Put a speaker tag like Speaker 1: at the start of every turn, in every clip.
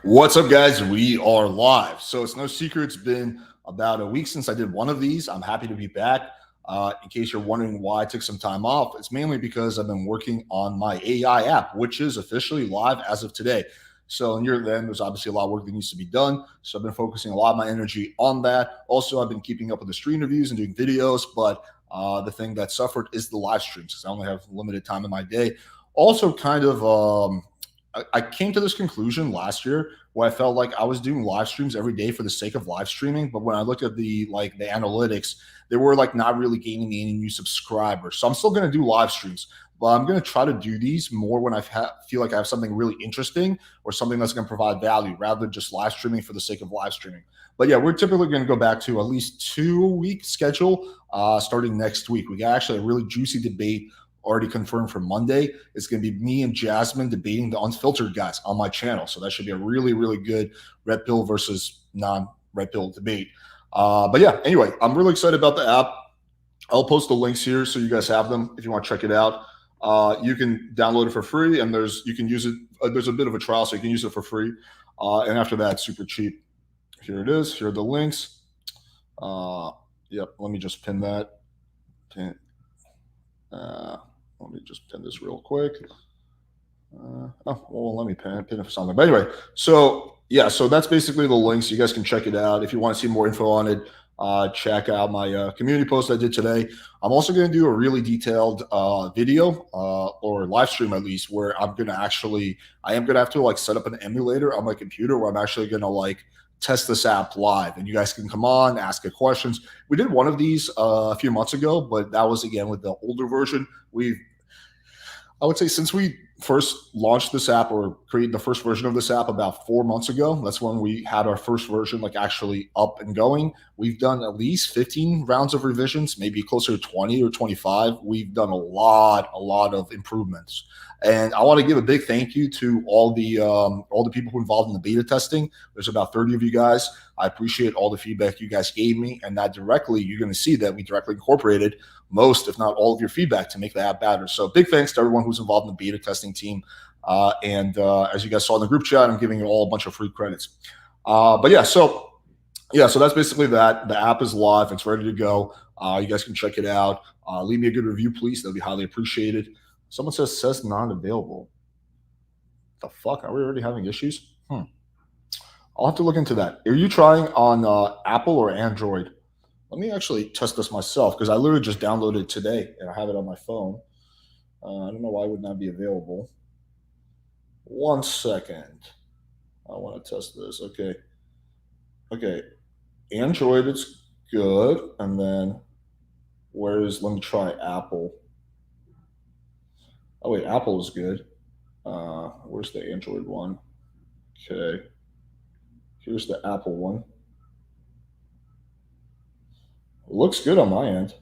Speaker 1: What's up, guys? We are live. So it's no secret, it's been about a week since I did one of these. I'm happy to be back. In case you're wondering why I took some time off, it's mainly because I've been working on my AI app, which is officially live as of today. So near then, there's obviously a lot of work that needs to be done. So I've been focusing a lot of my energy on that. Also, I've been keeping up with the stream reviews and doing videos, but the thing that suffered is the live streams because I only have limited time in my day. Also, I came to this conclusion last year where I felt like I was doing live streams every day for the sake of live streaming. But when I looked at the analytics, they were like not really gaining me any new subscribers. So I'm still going to do live streams, but I'm going to try to do these more when feel like I have something really interesting or something that's going to provide value rather than just live streaming for the sake of live streaming. But yeah, we're typically going to go back to at least 2 week schedule starting next week. We got actually a really juicy debate already confirmed for Monday. It's going to be me and Jasmine debating the unfiltered guys on my channel. So that should be a really, really good red pill versus non-red pill debate. But yeah, anyway, I'm really excited about the app. I'll post the links here so you guys have them if you want to check it out. You can download it for free, and you can use it. There's a bit of a trial, so you can use it for free. And after that, it's super cheap. Here it is. Here are the links. Yep. Let me just pin that. Let me just pin this real quick. Let me pin it for something. But anyway, so yeah, so that's basically the links. You guys can check it out. If you want to see more info on it, check out my community post I did today. I'm also going to do a really detailed video or live stream at least, where I am going to have to like set up an emulator on my computer where I'm actually going to like test this app live, and you guys can come on, ask it questions. We did one of these a few months ago, but that was again with the older version. I would say since we first launched this app or created the first version of this app about 4 months ago, that's when we had our first version like actually up and going. We've done at least 15 rounds of revisions, maybe closer to 20 or 25. We've done a lot of improvements. And I want to give a big thank you to all the people who involved in the beta testing. There's about 30 of you guys. I appreciate all the feedback you guys gave me, and that directly you're going to see that we directly incorporated most, if not all, of your feedback to make the app better. So big thanks to everyone who's involved in the beta testing team. And as you guys saw in the group chat, I'm giving you all a bunch of free credits. But yeah, so that's basically that. The app is live. It's ready to go. You guys can check it out. Leave me a good review, please. That'll be highly appreciated. Someone says not available. The fuck? Are we already having issues? I'll have to look into that. Are you trying on Apple or Android? Let me actually test this myself because I literally just downloaded it today and I have it on my phone. I don't know why it would not be available. 1 second. I want to test this. Okay. Android is good. And then let me try Apple. Oh, wait, Apple is good. Where's the Android one? Okay. Here's the Apple one. Looks good on my end.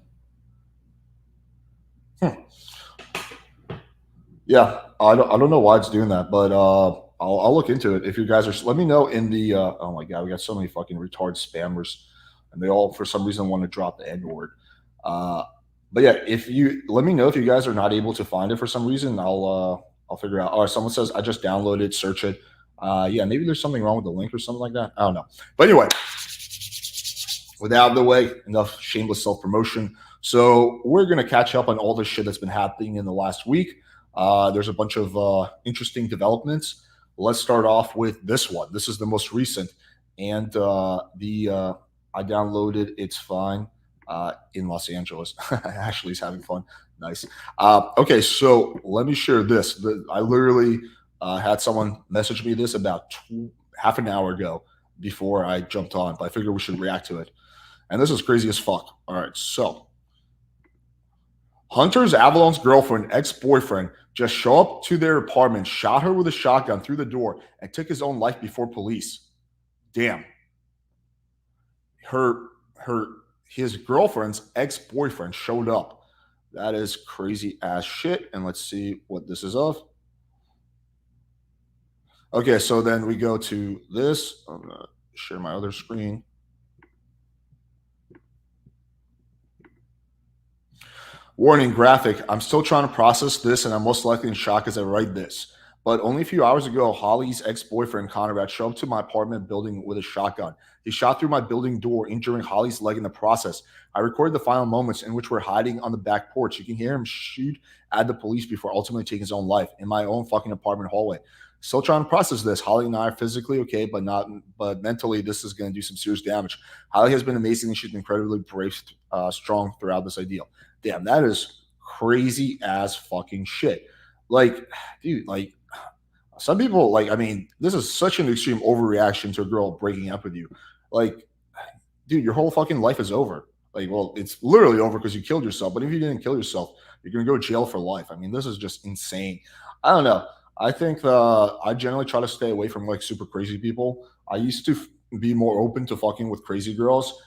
Speaker 1: Yeah, I don't know why it's doing that, but I'll look into it. If you guys are, let me know in the. Oh my god, we got so many fucking retard spammers, and they all for some reason want to drop the N word. But yeah, if you let me know if you guys are not able to find it for some reason, I'll figure out. Or someone says I just downloaded, search it. Yeah, maybe there's something wrong with the link or something like that. I don't know. But anyway, with that out of the way, enough shameless self promotion. So we're gonna catch up on all the shit that's been happening in the last week. There's a bunch of interesting developments. Let's start off with this one. This is the most recent, and I downloaded. It's fine in Los Angeles. Ashley's having fun. Nice. Okay, so let me share this. I literally had someone message me this about half an hour ago before I jumped on, but I figured we should react to it. And this is crazy as fuck. All right, so Hunter's Avallone's girlfriend, ex-boyfriend, just showed up to their apartment, shot her with a shotgun through the door, and took his own life before police. Damn. His girlfriend's ex-boyfriend showed up. That is crazy ass shit. And let's see what this is of. Okay, so then we go to this. I'm gonna share my other screen. Warning graphic. I'm still trying to process this, and I'm most likely in shock as I write this. But only a few hours ago, Holly's ex-boyfriend Conrad showed up to my apartment building with a shotgun. He shot through my building door, injuring Holly's leg in the process. I recorded the final moments in which we're hiding on the back porch. You can hear him shoot at the police before ultimately taking his own life in my own fucking apartment hallway. Still trying to process this. Holly and I are physically okay, but mentally, this is going to do some serious damage. Holly has been amazing, and she's been incredibly brave, strong throughout this ideal. Damn, that is crazy as fucking shit. Like, dude, like some people, like, I mean, this is such an extreme overreaction to a girl breaking up with you. Like, dude, your whole fucking life is over. Like, well, it's literally over because you killed yourself. But if you didn't kill yourself, you're gonna go to jail for life. I mean, this is just insane. I don't know. I think I generally try to stay away from like super crazy people. I used to be more open to fucking with crazy girls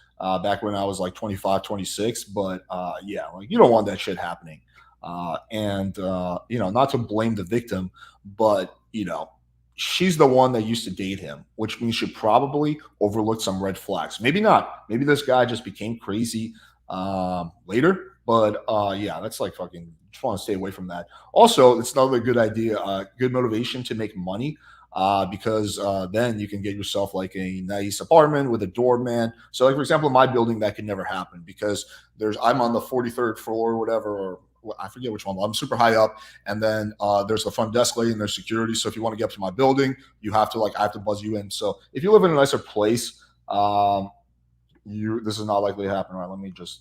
Speaker 1: back when I was like 25, 26. But yeah, like you don't want that shit happening. You know, not to blame the victim, but you know, she's the one that used to date him, which means she probably overlooked some red flags. Maybe not. Maybe this guy just became crazy later. But yeah, that's like fucking. Just want to stay away from that. Also, it's another good idea, good motivation to make money. Because then you can get yourself like a nice apartment with a doorman. So, like for example, in my building, that could never happen because I'm on the 43rd floor or whatever, or I forget which one. But I'm super high up, and then there's the front desk lady and there's security. So if you want to get up to my building, you have to like I have to buzz you in. So if you live in a nicer place, you this is not likely to happen. All right, let me just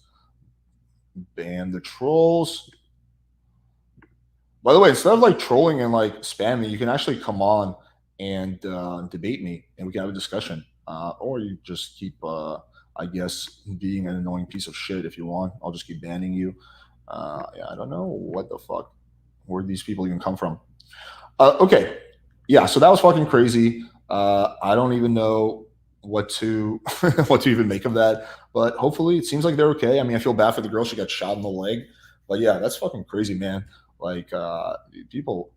Speaker 1: ban the trolls. By the way, instead of like trolling and like spamming, you can actually come on and debate me, and we can have a discussion. Or you just keep, I guess, being an annoying piece of shit if you want. I'll just keep banning you. Yeah, I don't know what the fuck where these people even come from. Okay, yeah, so that was fucking crazy. I don't even know what to what to even make of that, but hopefully it seems like they're okay. I mean, I feel bad for the girl; she got shot in the leg, but yeah, that's fucking crazy, man. Like, people,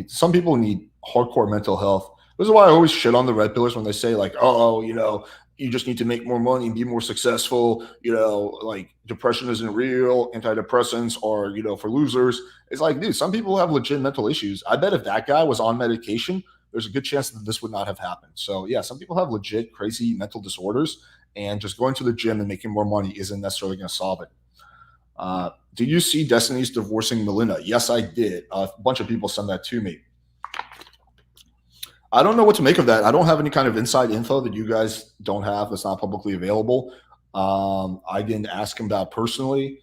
Speaker 1: some people need hardcore mental health. This is why I always shit on the red pillars when they say like, oh, you know, you just need to make more money and be more successful. You know, like depression isn't real, antidepressants are, you know, for losers. It's like, dude, some people have legit mental issues. I bet if that guy was on medication, there's a good chance that this would not have happened. So yeah, some people have legit crazy mental disorders, and just going to the gym and making more money isn't necessarily going to solve it. Did you see Destiny's divorcing Melinda? Yes, I did. A bunch of people sent that to me. I don't know what to make of that. I don't have any kind of inside info that you guys don't have that's not publicly available. I didn't ask him that personally.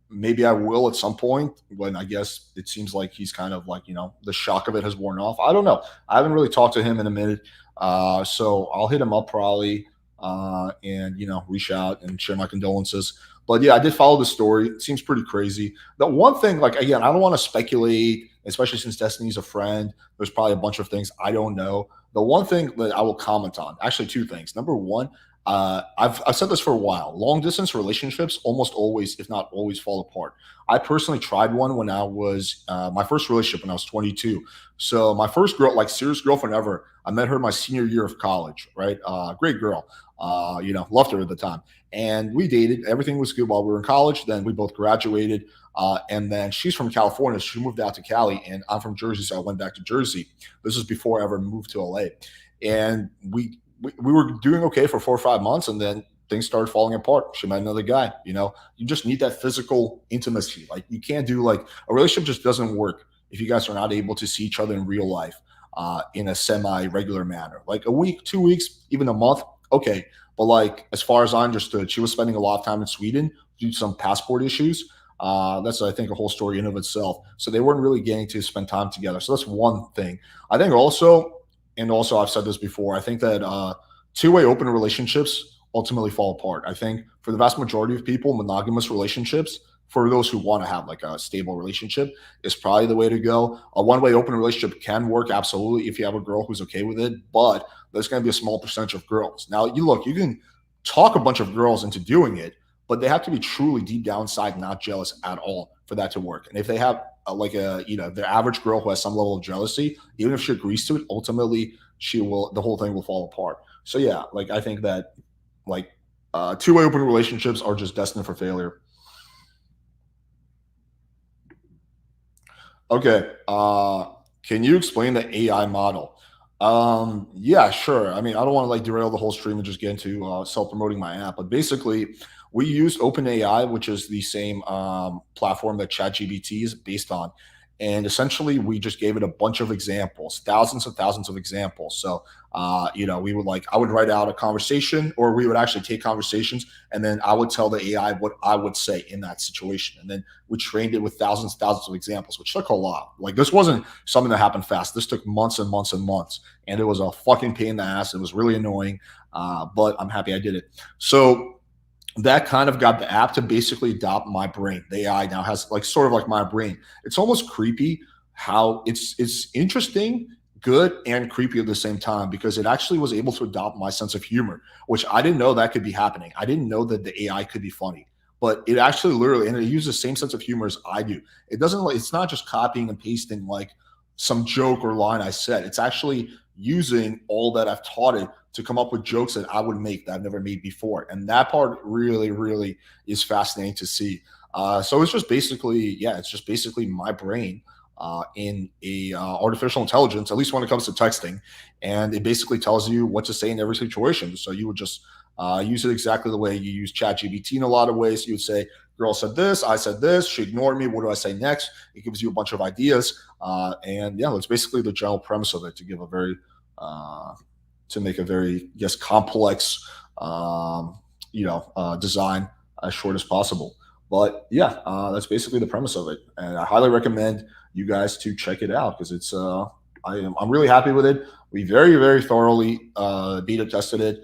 Speaker 1: Maybe I will at some point when I guess it seems like he's kind of like, you know, the shock of it has worn off. I don't know. I haven't really talked to him in a minute. So I'll hit him up probably and, you know, reach out and share my condolences. But yeah, I did follow the story. It seems pretty crazy. The one thing, like, again, I don't want to speculate, especially since Destiny's a friend. There's probably a bunch of things I don't know. The one thing that I will comment on, actually, two things. Number one, I've said this for a while. Long distance relationships almost always, if not always, fall apart. I personally tried one when I was my first relationship when I was 22. So my first girl, like serious girlfriend ever, I met her my senior year of college. Right, great girl. You know, loved her at the time, and we dated. Everything was good while we were in college. Then we both graduated. And then she's from California. So she moved out to Cali, and I'm from Jersey. So I went back to Jersey. This was before I ever moved to LA. And we were doing okay for 4 or 5 months. And then things started falling apart. She met another guy. You know, you just need that physical intimacy. Like, you can't do like a relationship just doesn't work if you guys are not able to see each other in real life in a semi regular manner. Like a week, 2 weeks, even a month. Okay. But like, as far as I understood, she was spending a lot of time in Sweden due to some passport issues. That's, I think, a whole story in of itself. So they weren't really getting to spend time together. So that's one thing. I think also, and also I've said this before, I think that two-way open relationships ultimately fall apart. I think for the vast majority of people, monogamous relationships, for those who want to have like a stable relationship, is probably the way to go. A one-way open relationship can work absolutely if you have a girl who's okay with it, but there's going to be a small percentage of girls. Now, you can talk a bunch of girls into doing it, but they have to be truly deep down inside not jealous at all for that to work. And if they have like a, you know, their average girl who has some level of jealousy, even if she agrees to it, ultimately the whole thing will fall apart. So yeah, like I think that like two-way open relationships are just destined for failure. Okay. Can you explain the AI model? Yeah, sure. I mean, I don't want to like derail the whole stream and just get into self-promoting my app, but basically, we use OpenAI, which is the same platform that ChatGPT is based on, and essentially, we just gave it a bunch of examples, thousands and thousands of examples. So, we would I would write out a conversation, or we would actually take conversations, and then I would tell the AI what I would say in that situation, and then we trained it with thousands and thousands of examples, which took a lot. Like this wasn't something that happened fast. This took months and months and months, and it was a fucking pain in the ass. It was really annoying, but I'm happy I did it. So that kind of got the app to basically adopt my brain. The AI now has like sort of like my brain. It's almost creepy how it's interesting, good, and creepy at the same time because it actually was able to adopt my sense of humor, which I didn't know that could be happening. I didn't know that the AI could be funny. But it actually literally, and it uses the same sense of humor as I do. It doesn't like, it's not just copying and pasting like some joke or line I said. It's actually using all that I've taught it to come up with jokes that I would make that I've never made before. And that part really, really is fascinating to see. So it's just basically, yeah, it's just basically my brain in a artificial intelligence, at least when it comes to texting, and it basically tells you what to say in every situation. So you would just use it exactly the way you use ChatGPT in a lot of ways. You would say, "Girl said this, I said this. She ignored me. What do I say next?" It gives you a bunch of ideas, and yeah, that's basically the general premise of it. To give a very uh, to make a very yes complex design as short as possible. But yeah, that's basically the premise of it, and I highly recommend you guys to check it out because I'm really happy with it. We very thoroughly beta tested it.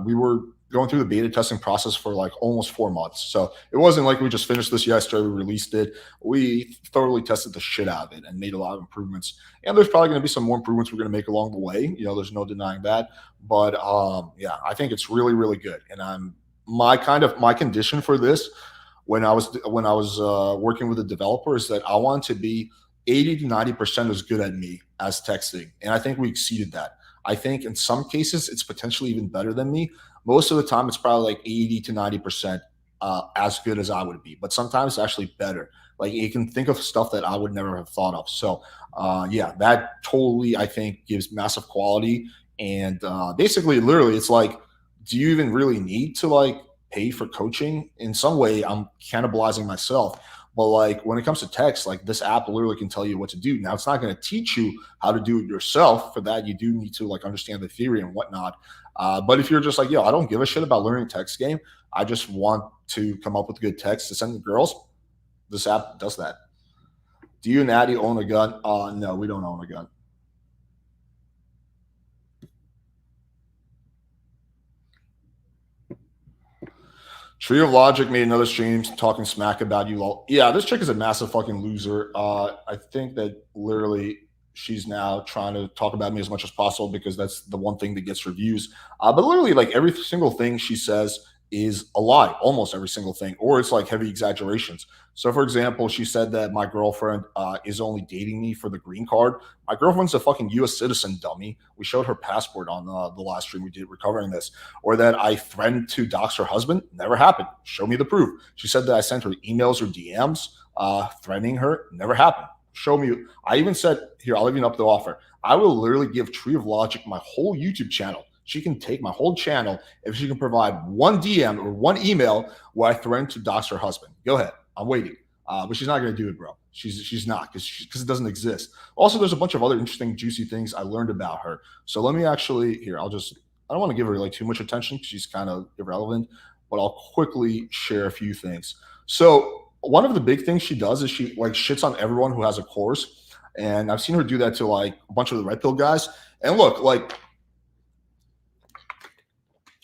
Speaker 1: We were going through the beta testing process for like almost 4 months, so it wasn't like we just finished this yesterday. We released it. We thoroughly tested the shit out of it and made a lot of improvements. And there's probably going to be some more improvements we're going to make along the way. There's no denying that. But yeah, I think it's really good. And my condition for this when I was working with a developer is that I want to be 80 to 90% as good at me as texting, and I think we exceeded that. I think in some cases it's potentially even better than me. Most of the time, it's probably like 80 to 90% as good as I would be, but sometimes it's actually better. Like you can think of stuff that I would never have thought of. So yeah, that totally I think gives massive quality. And basically, literally, it's like, do you even really need to like pay for coaching? In some way, I'm cannibalizing myself. But like when it comes to text, like this app literally can tell you what to do. Now it's not going to teach you how to do it yourself. For that, you do need to like understand the theory and whatnot. But if you're just like, yo, I don't give a shit about learning text game. I just want to come up with good text to send to girls. This app does that. Do you and Addie own a gun? No, we don't own a gun. Tree of Logic made another stream talking smack about you. Yeah, this chick is a massive fucking loser. I think that literally she's now trying to talk about me as much as possible because that's the one thing that gets reviews. But literally, like every single thing she says is a lie, almost every single thing, or it's like heavy exaggerations. So, for example, she said that my girlfriend is only dating me for the green card. My girlfriend's a fucking U.S. citizen, dummy. We showed her passport on the last stream we did recovering this. Or that I threatened to dox her husband. Never happened. Show me the proof. She said that I sent her emails or DMs threatening her. Never happened. Show me. I even said, here, I'll even up the offer. I will literally give Tree of Logic my whole YouTube channel. She can take my whole channel if she can provide one DM or one email where I threatened to dox her husband. Go ahead. I'm waiting. But she's not going to do it, bro. She's not because it doesn't exist. Also, there's a bunch of other interesting, juicy things I learned about her. So let me actually here. I don't want to give her like too much attention. She's kind of irrelevant, but I'll quickly share a few things. So one of the big things she does is she like shits on everyone who has a course, and I've seen her do that to like a bunch of the red pill guys. And look, like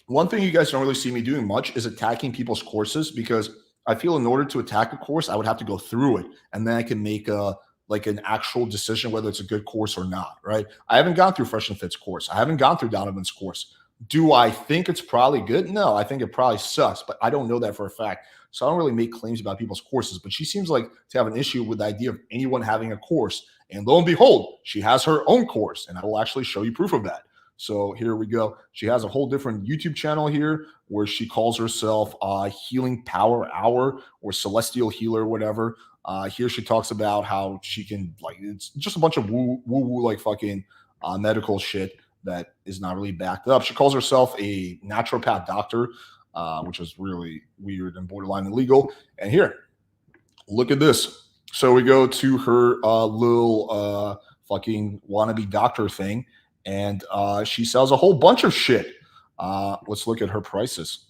Speaker 1: one thing you guys don't really see me doing much is attacking people's courses because I feel in order to attack a course, I would have to go through it and then I can make a like an actual decision whether it's a good course or not, right? I haven't gone through Fresh and Fit's course. I haven't gone through Donovan's course. Do I think it's probably good? No, I think it probably sucks, but I don't know that for a fact. So I don't really make claims about people's courses, but she seems like to have an issue with the idea of anyone having a course. And lo and behold, she has her own course, and I will actually show you proof of that. So here we go. She has a whole different YouTube channel here where she calls herself Healing Power Hour or Celestial Healer, whatever. Here she talks about how she can, like, it's just a bunch of woo like fucking medical shit that is not really backed up. She calls herself a naturopath doctor, which is really weird and borderline illegal. And here, look at this. So we go to her little fucking wannabe doctor thing, and she sells a whole bunch of shit. Let's look at her prices.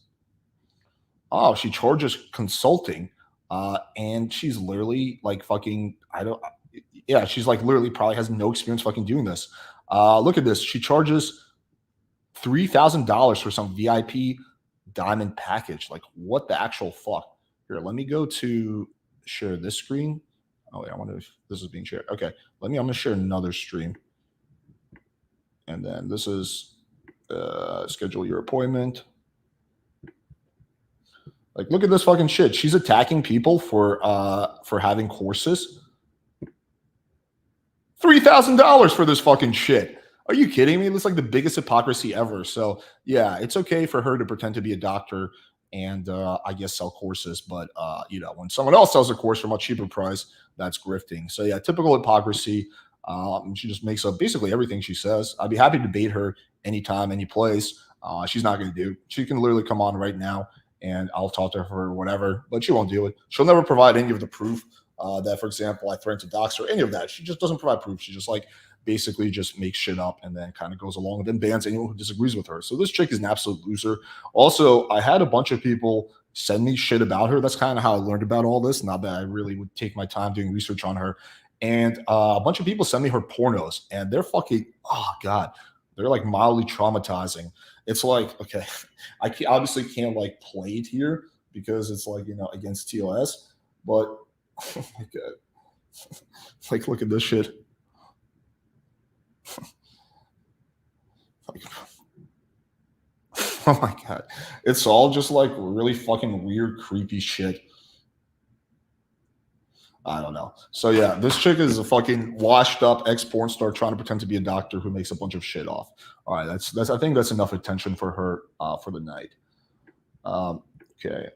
Speaker 1: Oh, she charges consulting, and she's literally like fucking. I don't. Yeah, she's like literally probably has no experience fucking doing this. Look at this. She charges $3,000 for some VIP diamond package. Like, what the actual fuck? Here, let me go to share this screen. Oh, wait, I wonder if this is being shared. Okay, I'm gonna share another stream, and then this is schedule your appointment. Like, look at this fucking shit. She's attacking people for having courses. $3,000 for this fucking shit. Are you kidding me? It's like the biggest hypocrisy ever. So yeah, it's okay for her to pretend to be a doctor and I guess sell courses, but when someone else sells a course for a much cheaper price, that's grifting. So yeah, typical hypocrisy. She just makes up basically everything she says. I'd be happy to debate her anytime, any place. She's not going to do. She can literally come on right now and I'll talk to her or whatever, but she won't do it. She'll never provide any of the proof that, for example, I threatened to dox her, any of that. She just doesn't provide proof. She just like basically just makes shit up and then kind of goes along with it and bans anyone who disagrees with her. So this chick is an absolute loser. Also, I had a bunch of people send me shit about her. That's kind of how I learned about all this. Not that I really would take my time doing research on her. And a bunch of people send me her pornos, and they're fucking, oh God, they're like mildly traumatizing. It's like, okay, obviously can't like play it here because it's like, against TOS, but oh my God, like look at this shit. Like, oh my God, it's all just like really fucking weird, creepy shit. I don't know. So yeah, this chick is a fucking washed up ex porn star trying to pretend to be a doctor who makes a bunch of shit off. All right, that's I think that's enough attention for her for the night. Okay,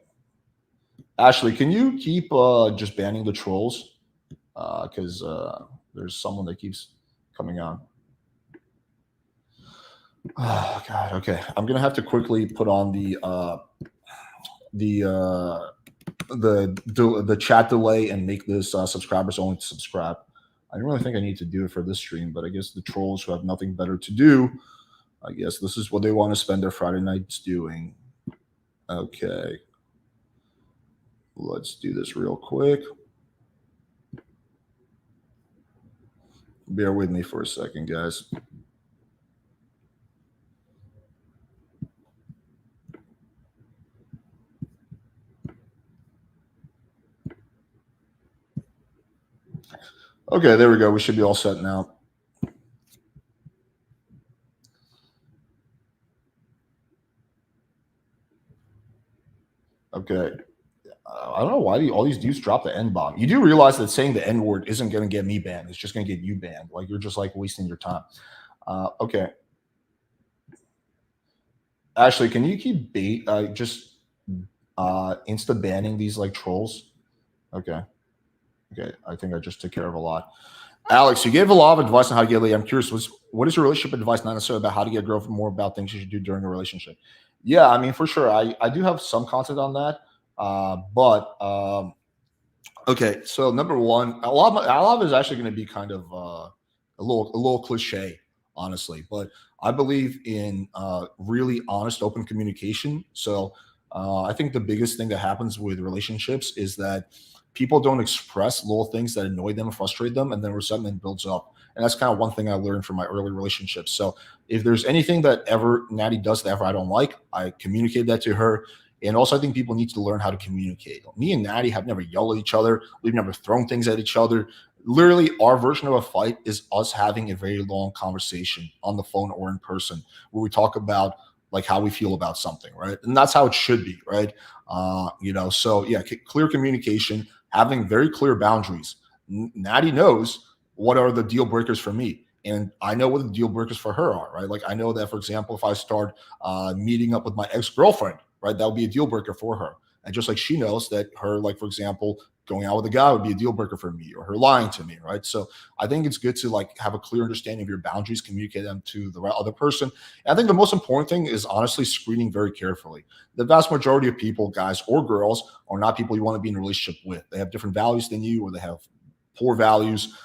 Speaker 1: Ashley, can you keep just banning the trolls? Because there's someone that keeps coming on. Oh God. Okay, I'm gonna have to quickly put on the the chat delay and make this subscribers only to subscribe. I don't really think I need to do it for this stream, but I guess the trolls who have nothing better to do, I guess this is what they want to spend their Friday nights doing. Okay, let's do this real quick. Bear with me for a second, guys. Okay, there we go. We should be all set now. Okay. I don't know why all these dudes drop the N bomb. You do realize that saying the N word isn't going to get me banned. It's just going to get you banned. Like, you're just like wasting your time. Okay. Ashley, can you keep just insta banning these like trolls? Okay. Okay. I think I just took care of a lot. Alex, you gave a lot of advice on how to get laid. I'm curious, what is your relationship advice? Not necessarily about how to get a girl, but more about things you should do during a relationship. Yeah, I mean, for sure. I do have some content on that. Okay, so number one, a lot of it is actually going to be kind of a little cliche, honestly. But I believe in really honest, open communication. So I think the biggest thing that happens with relationships is that people don't express little things that annoy them, frustrate them, and then resentment builds up. And that's kind of one thing I learned from my early relationships. So if there's anything that ever Natty does that ever I don't like, I communicate that to her. And also, I think people need to learn how to communicate. Me and Natty have never yelled at each other. We've never thrown things at each other. Literally, our version of a fight is us having a very long conversation on the phone or in person where we talk about like how we feel about something, right? And that's how it should be, right? So yeah, clear communication, having very clear boundaries. Natty knows what are the deal breakers for me. and I know what the deal breakers for her are, right? Like I know that, for example, if I start meeting up with my ex-girlfriend, right, that would be a deal breaker for her. And just like she knows that her, like for example, going out with a guy would be a deal breaker for me, or her lying to me, right? So I think it's good to like have a clear understanding of your boundaries, communicate them to the other person. And I think the most important thing is honestly screening very carefully. The vast majority of people, guys or girls, are not people you want to be in a relationship with. They have different values than you, or they have poor values.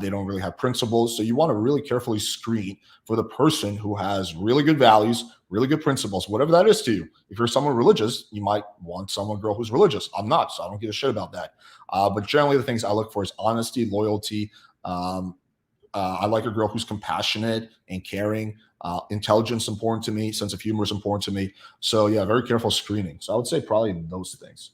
Speaker 1: They don't really have principles. So you want to really carefully screen for the person who has really good values, really good principles, whatever that is to you. If you're someone religious, you might want someone girl who's religious. I'm not, so I don't give a shit about that. But generally, the things I look for is honesty, loyalty. Um, I like a girl who's compassionate and caring. Intelligence important to me. Sense of humor is important to me. So yeah, very careful screening. So I would say probably those things.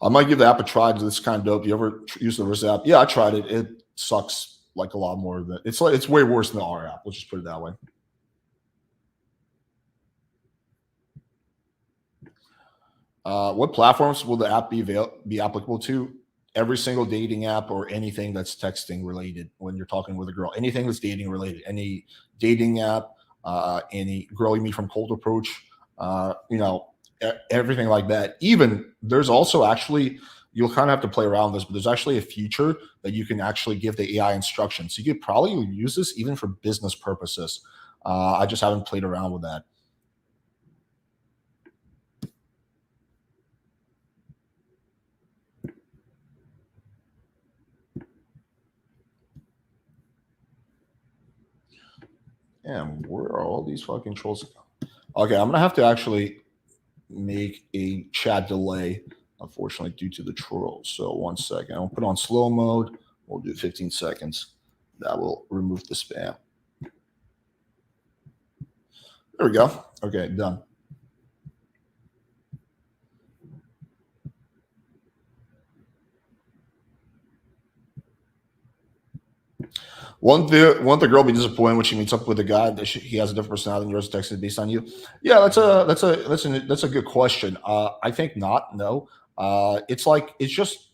Speaker 1: I might give the app a try. It's kind of dope. You ever use the Riz app? Yeah, I tried it. It sucks like a lot more than it's like it's way worse than the R app. Let's just put it that way. What platforms will the app be applicable to? Every single dating app or anything that's texting related when you're talking with a girl. Anything that's dating related. Any dating app, any girl you meet from cold approach, everything like that. Even there's also actually you'll kind of have to play around with this, but there's actually a feature that you can actually give the AI instructions. So you could probably use this even for business purposes. I just haven't played around with that. Damn, where are all these fucking trolls? Okay, I'm gonna have to actually make a chat delay, unfortunately, due to the trolls. So 1 second. I'll put on slow mode. We'll do 15 seconds. That will remove the spam. There we go. Okay, done. Won't the girl be disappointed when she meets up with a guy that he has a different personality than yours, texted based on you? Yeah, that's a good question. I think not. No. It's like it's just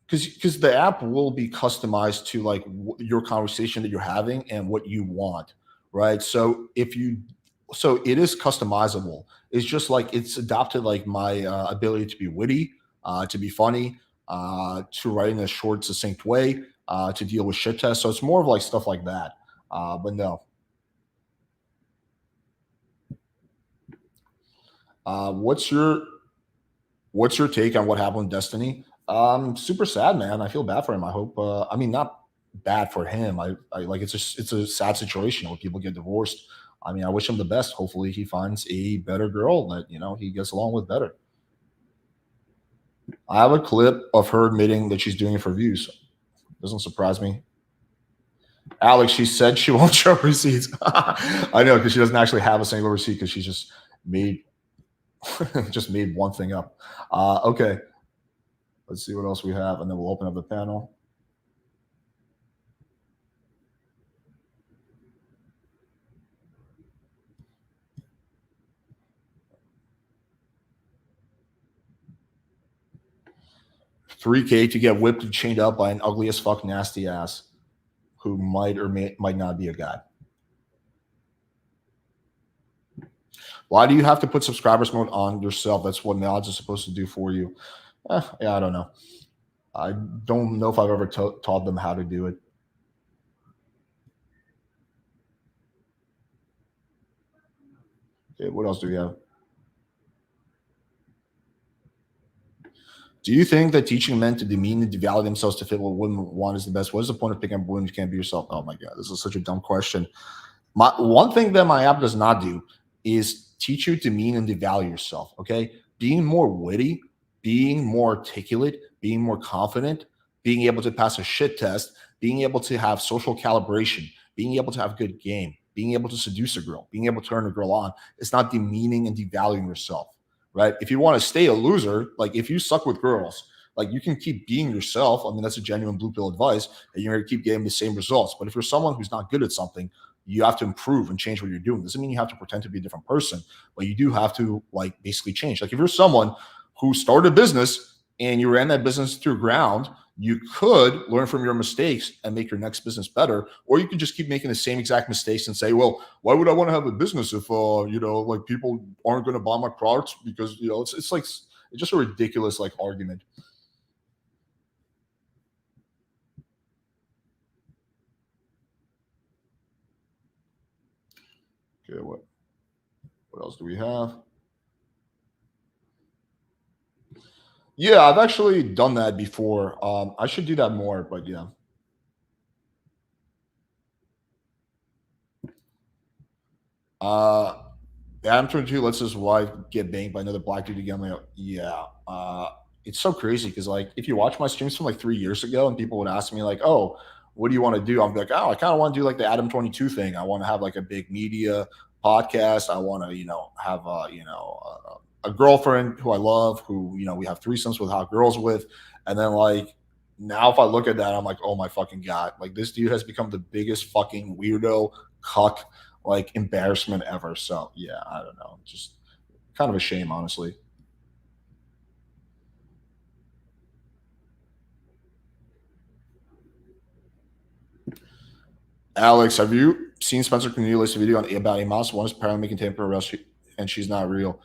Speaker 1: because the app will be customized to like your conversation that you're having and what you want, right? So it is customizable. It's just like it's adopted like my ability to be witty, to be funny, to write in a short, succinct way, to deal with shit tests. So it's more of like stuff like that. But no. Uh, what's your what's your take on what happened with Destiny? Super sad, man. I feel bad for him. I hope. I mean, not bad for him. I like it's a sad situation where people get divorced. I mean, I wish him the best. Hopefully, he finds a better girl that he gets along with better. I have a clip of her admitting that she's doing it for views. Doesn't surprise me. Alex, she said she won't show receipts. I know because she doesn't actually have a single receipt because she just made just made one thing up. Okay, let's see what else we have, and then we'll open up the panel. $3K to get whipped and chained up by an ugly as fuck nasty ass who might not be a guy. Why do you have to put subscribers mode on yourself? That's what mods are supposed to do for you. Yeah, I don't know. I don't know if I've ever taught them how to do it. Okay, what else do we have? Do you think that teaching men to demean and devalue themselves to fit what women want is the best? What is the point of picking up women if you can't be yourself? Oh my god, this is such a dumb question. My one thing that my app does not do is teach you to demean and devalue yourself. Okay, being more witty, being more articulate, being more confident, being able to pass a shit test, being able to have social calibration, being able to have good game, being able to seduce a girl, being able to turn a girl on. It's not demeaning and devaluing yourself, right? If you want to stay a loser, like if you suck with girls, like you can keep being yourself. I mean, that's a genuine blue pill advice, and you're going to keep getting the same results. But if you're someone who's not good at something, you have to improve and change what you're doing. Doesn't mean you have to pretend to be a different person, but you do have to like basically change. Like if you're someone who started a business and you ran that business to ground You could learn from your mistakes and make your next business better, or you could just keep making the same exact mistakes and say, well, why would I want to have a business if like people aren't going to buy my products? Because it's like it's just a ridiculous like argument. Okay, what else do we have? Yeah, I've actually done that before. I should do that more, but yeah. Uh, Adam 22 lets his wife get banged by another black dude again. Like, yeah. It's so crazy because, like, if you watch my streams from like 3 years ago and people would ask me, like, oh, what do you want to do? I'm like, oh, I kind of want to do like the Adam 22 thing. I want to have like a big media podcast. I want to, have, a girlfriend who I love, who, we have threesomes with hot girls with. And then, like, now if I look at that, I'm like, oh my fucking God. Like, this dude has become the biggest fucking weirdo cuck like embarrassment ever. So yeah, I don't know. Just kind of a shame, honestly. Alex, have you seen Spencer Cornelius' video about a mouse? One is apparently making tamper arrest, and she's not real.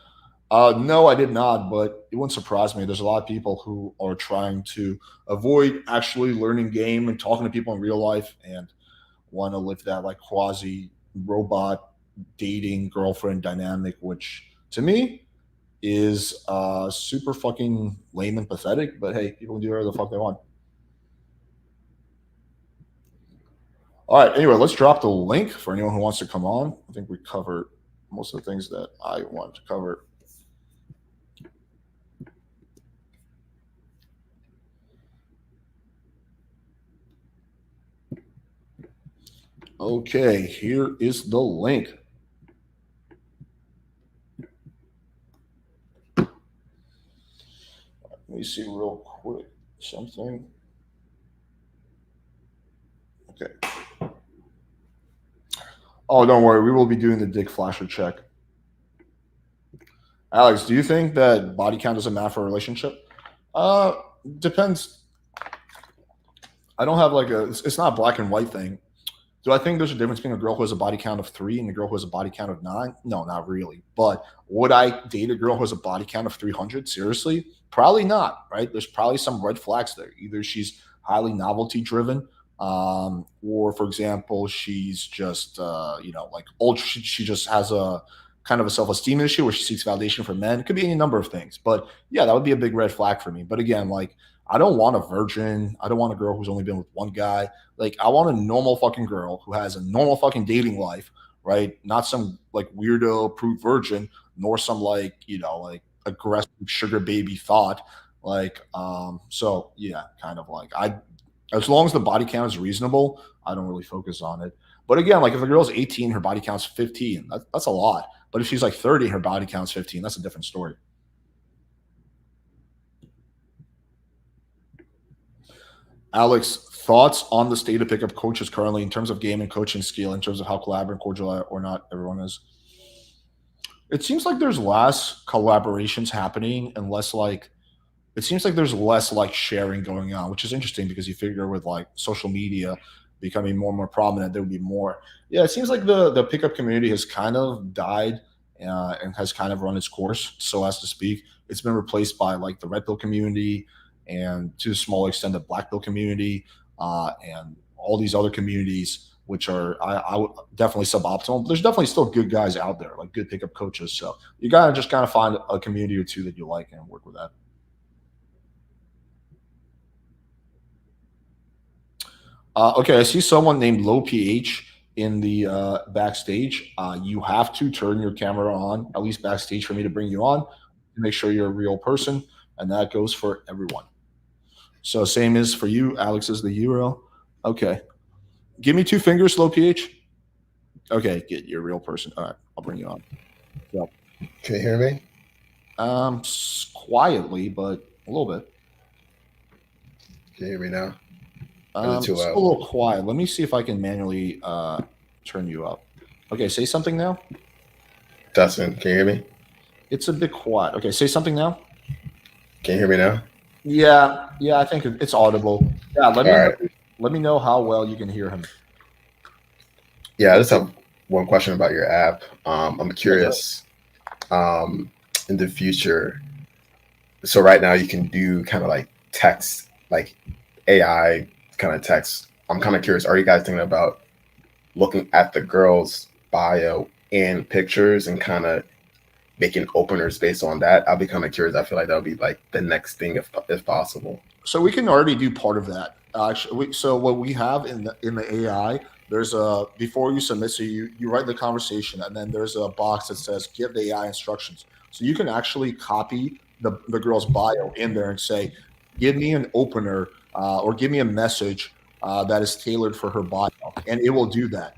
Speaker 1: No, I did not, but it wouldn't surprise me. There's a lot of people who are trying to avoid actually learning game and talking to people in real life and want to live that like quasi robot dating girlfriend dynamic, which to me is super fucking lame and pathetic. But hey, people can do whatever the fuck they want. All right. Anyway, let's drop the link for anyone who wants to come on. I think we covered most of the things that I want to cover. Okay, here is the link. Let me see real quick something. Okay. Oh, don't worry. We will be doing the dick flasher check. Alex, do you think that body count doesn't matter for a relationship? Uh, Depends. I don't have like it's not a black and white thing. Do I think there's a difference between a girl who has a body count of 3 and a girl who has a body count of 9? No, not really. But would I date a girl who has a body count of 300? Seriously? Probably not, right? There's probably some red flags there. Either she's highly novelty driven, or for example, she's just, like ultra, she just has a kind of a self esteem issue where she seeks validation from men. It could be any number of things. But yeah, that would be a big red flag for me. But again, like, I don't want a virgin. I don't want a girl who's only been with one guy. Like, I want a normal fucking girl who has a normal fucking dating life, right? Not some like weirdo prude virgin, nor some like, like aggressive sugar baby thought. So yeah, kind of like as long as the body count is reasonable, I don't really focus on it. But again, like if a girl's 18, her body count's 15, that's a lot. But if she's like 30, her body count's 15, that's a different story. Alex, thoughts on the state of pickup coaches currently in terms of game and coaching skill, in terms of how collaborative, cordial, or not everyone is? It seems like there's less collaborations happening and less like it seems like there's less like sharing going on, which is interesting because you figure with like social media becoming more and more prominent, there would be more. Yeah, it seems like the pickup community has kind of died and has kind of run its course, so as to speak. It's been replaced by like the red pill community and to a small extent the black pill community and all these other communities, which are I would definitely suboptimal. But there's definitely still good guys out there, like good pickup coaches. So you gotta just kind of find a community or two that you like and work with that. Okay, I see someone named Low PH in the backstage. You have to turn your camera on, at least backstage, for me to bring you on to make sure you're a real person, and that goes for everyone. So same is for you. Alex is the hero. Okay, give me two fingers, Low PH. Okay, get you're a real person. All right, I'll bring you on. Yep.
Speaker 2: Can you hear me?
Speaker 1: Quietly, but a little bit.
Speaker 2: Can you hear me now? Or is it too
Speaker 1: Still a
Speaker 2: loud?
Speaker 1: little quiet. Let me see if I can manually turn you up. Okay, say something now.
Speaker 2: Dustin, can you hear me?
Speaker 1: It's a bit quiet. Okay, say something now.
Speaker 2: Can you hear me now?
Speaker 1: Yeah, I think it's audible. Yeah, let
Speaker 2: All
Speaker 1: me know.
Speaker 2: right.
Speaker 1: Let me know how well you can hear him.
Speaker 2: Yeah, I just have one question about your app. I'm
Speaker 1: Yeah, go ahead.
Speaker 2: curious. Um, in the future, so right now you can do kind of like text, like AI kind of text. I'm kind of curious. Are you guys thinking about looking at the girl's bio and pictures and kind of making openers based on that? I'll be kind of curious. I feel like that would be like the next thing if possible.
Speaker 1: So we can already do part of that. Actually, so what we have in the AI, there's a before you submit, so you write the conversation, and then there's a box that says give the AI instructions. So you can actually copy the girl's bio in there and say, give me an opener or give me a message that is tailored for her bio, and it will do that.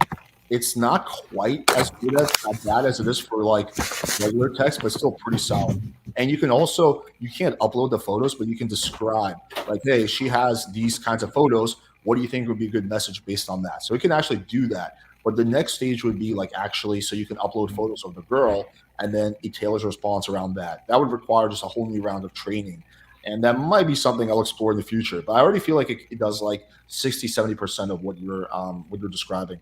Speaker 1: It's not quite as good as bad as it is for like regular text, but still pretty solid. And you can also you can't upload the photos, but you can describe like, hey, she has these kinds of photos. What do you think would be a good message based on that? So we can actually do that. But the next stage would be like actually, so you can upload photos of the girl and then it tailors a response around that. That would require just a whole new round of training. And that might be something I'll explore in the future. But I already feel like it does like 60, 70% of what you're describing.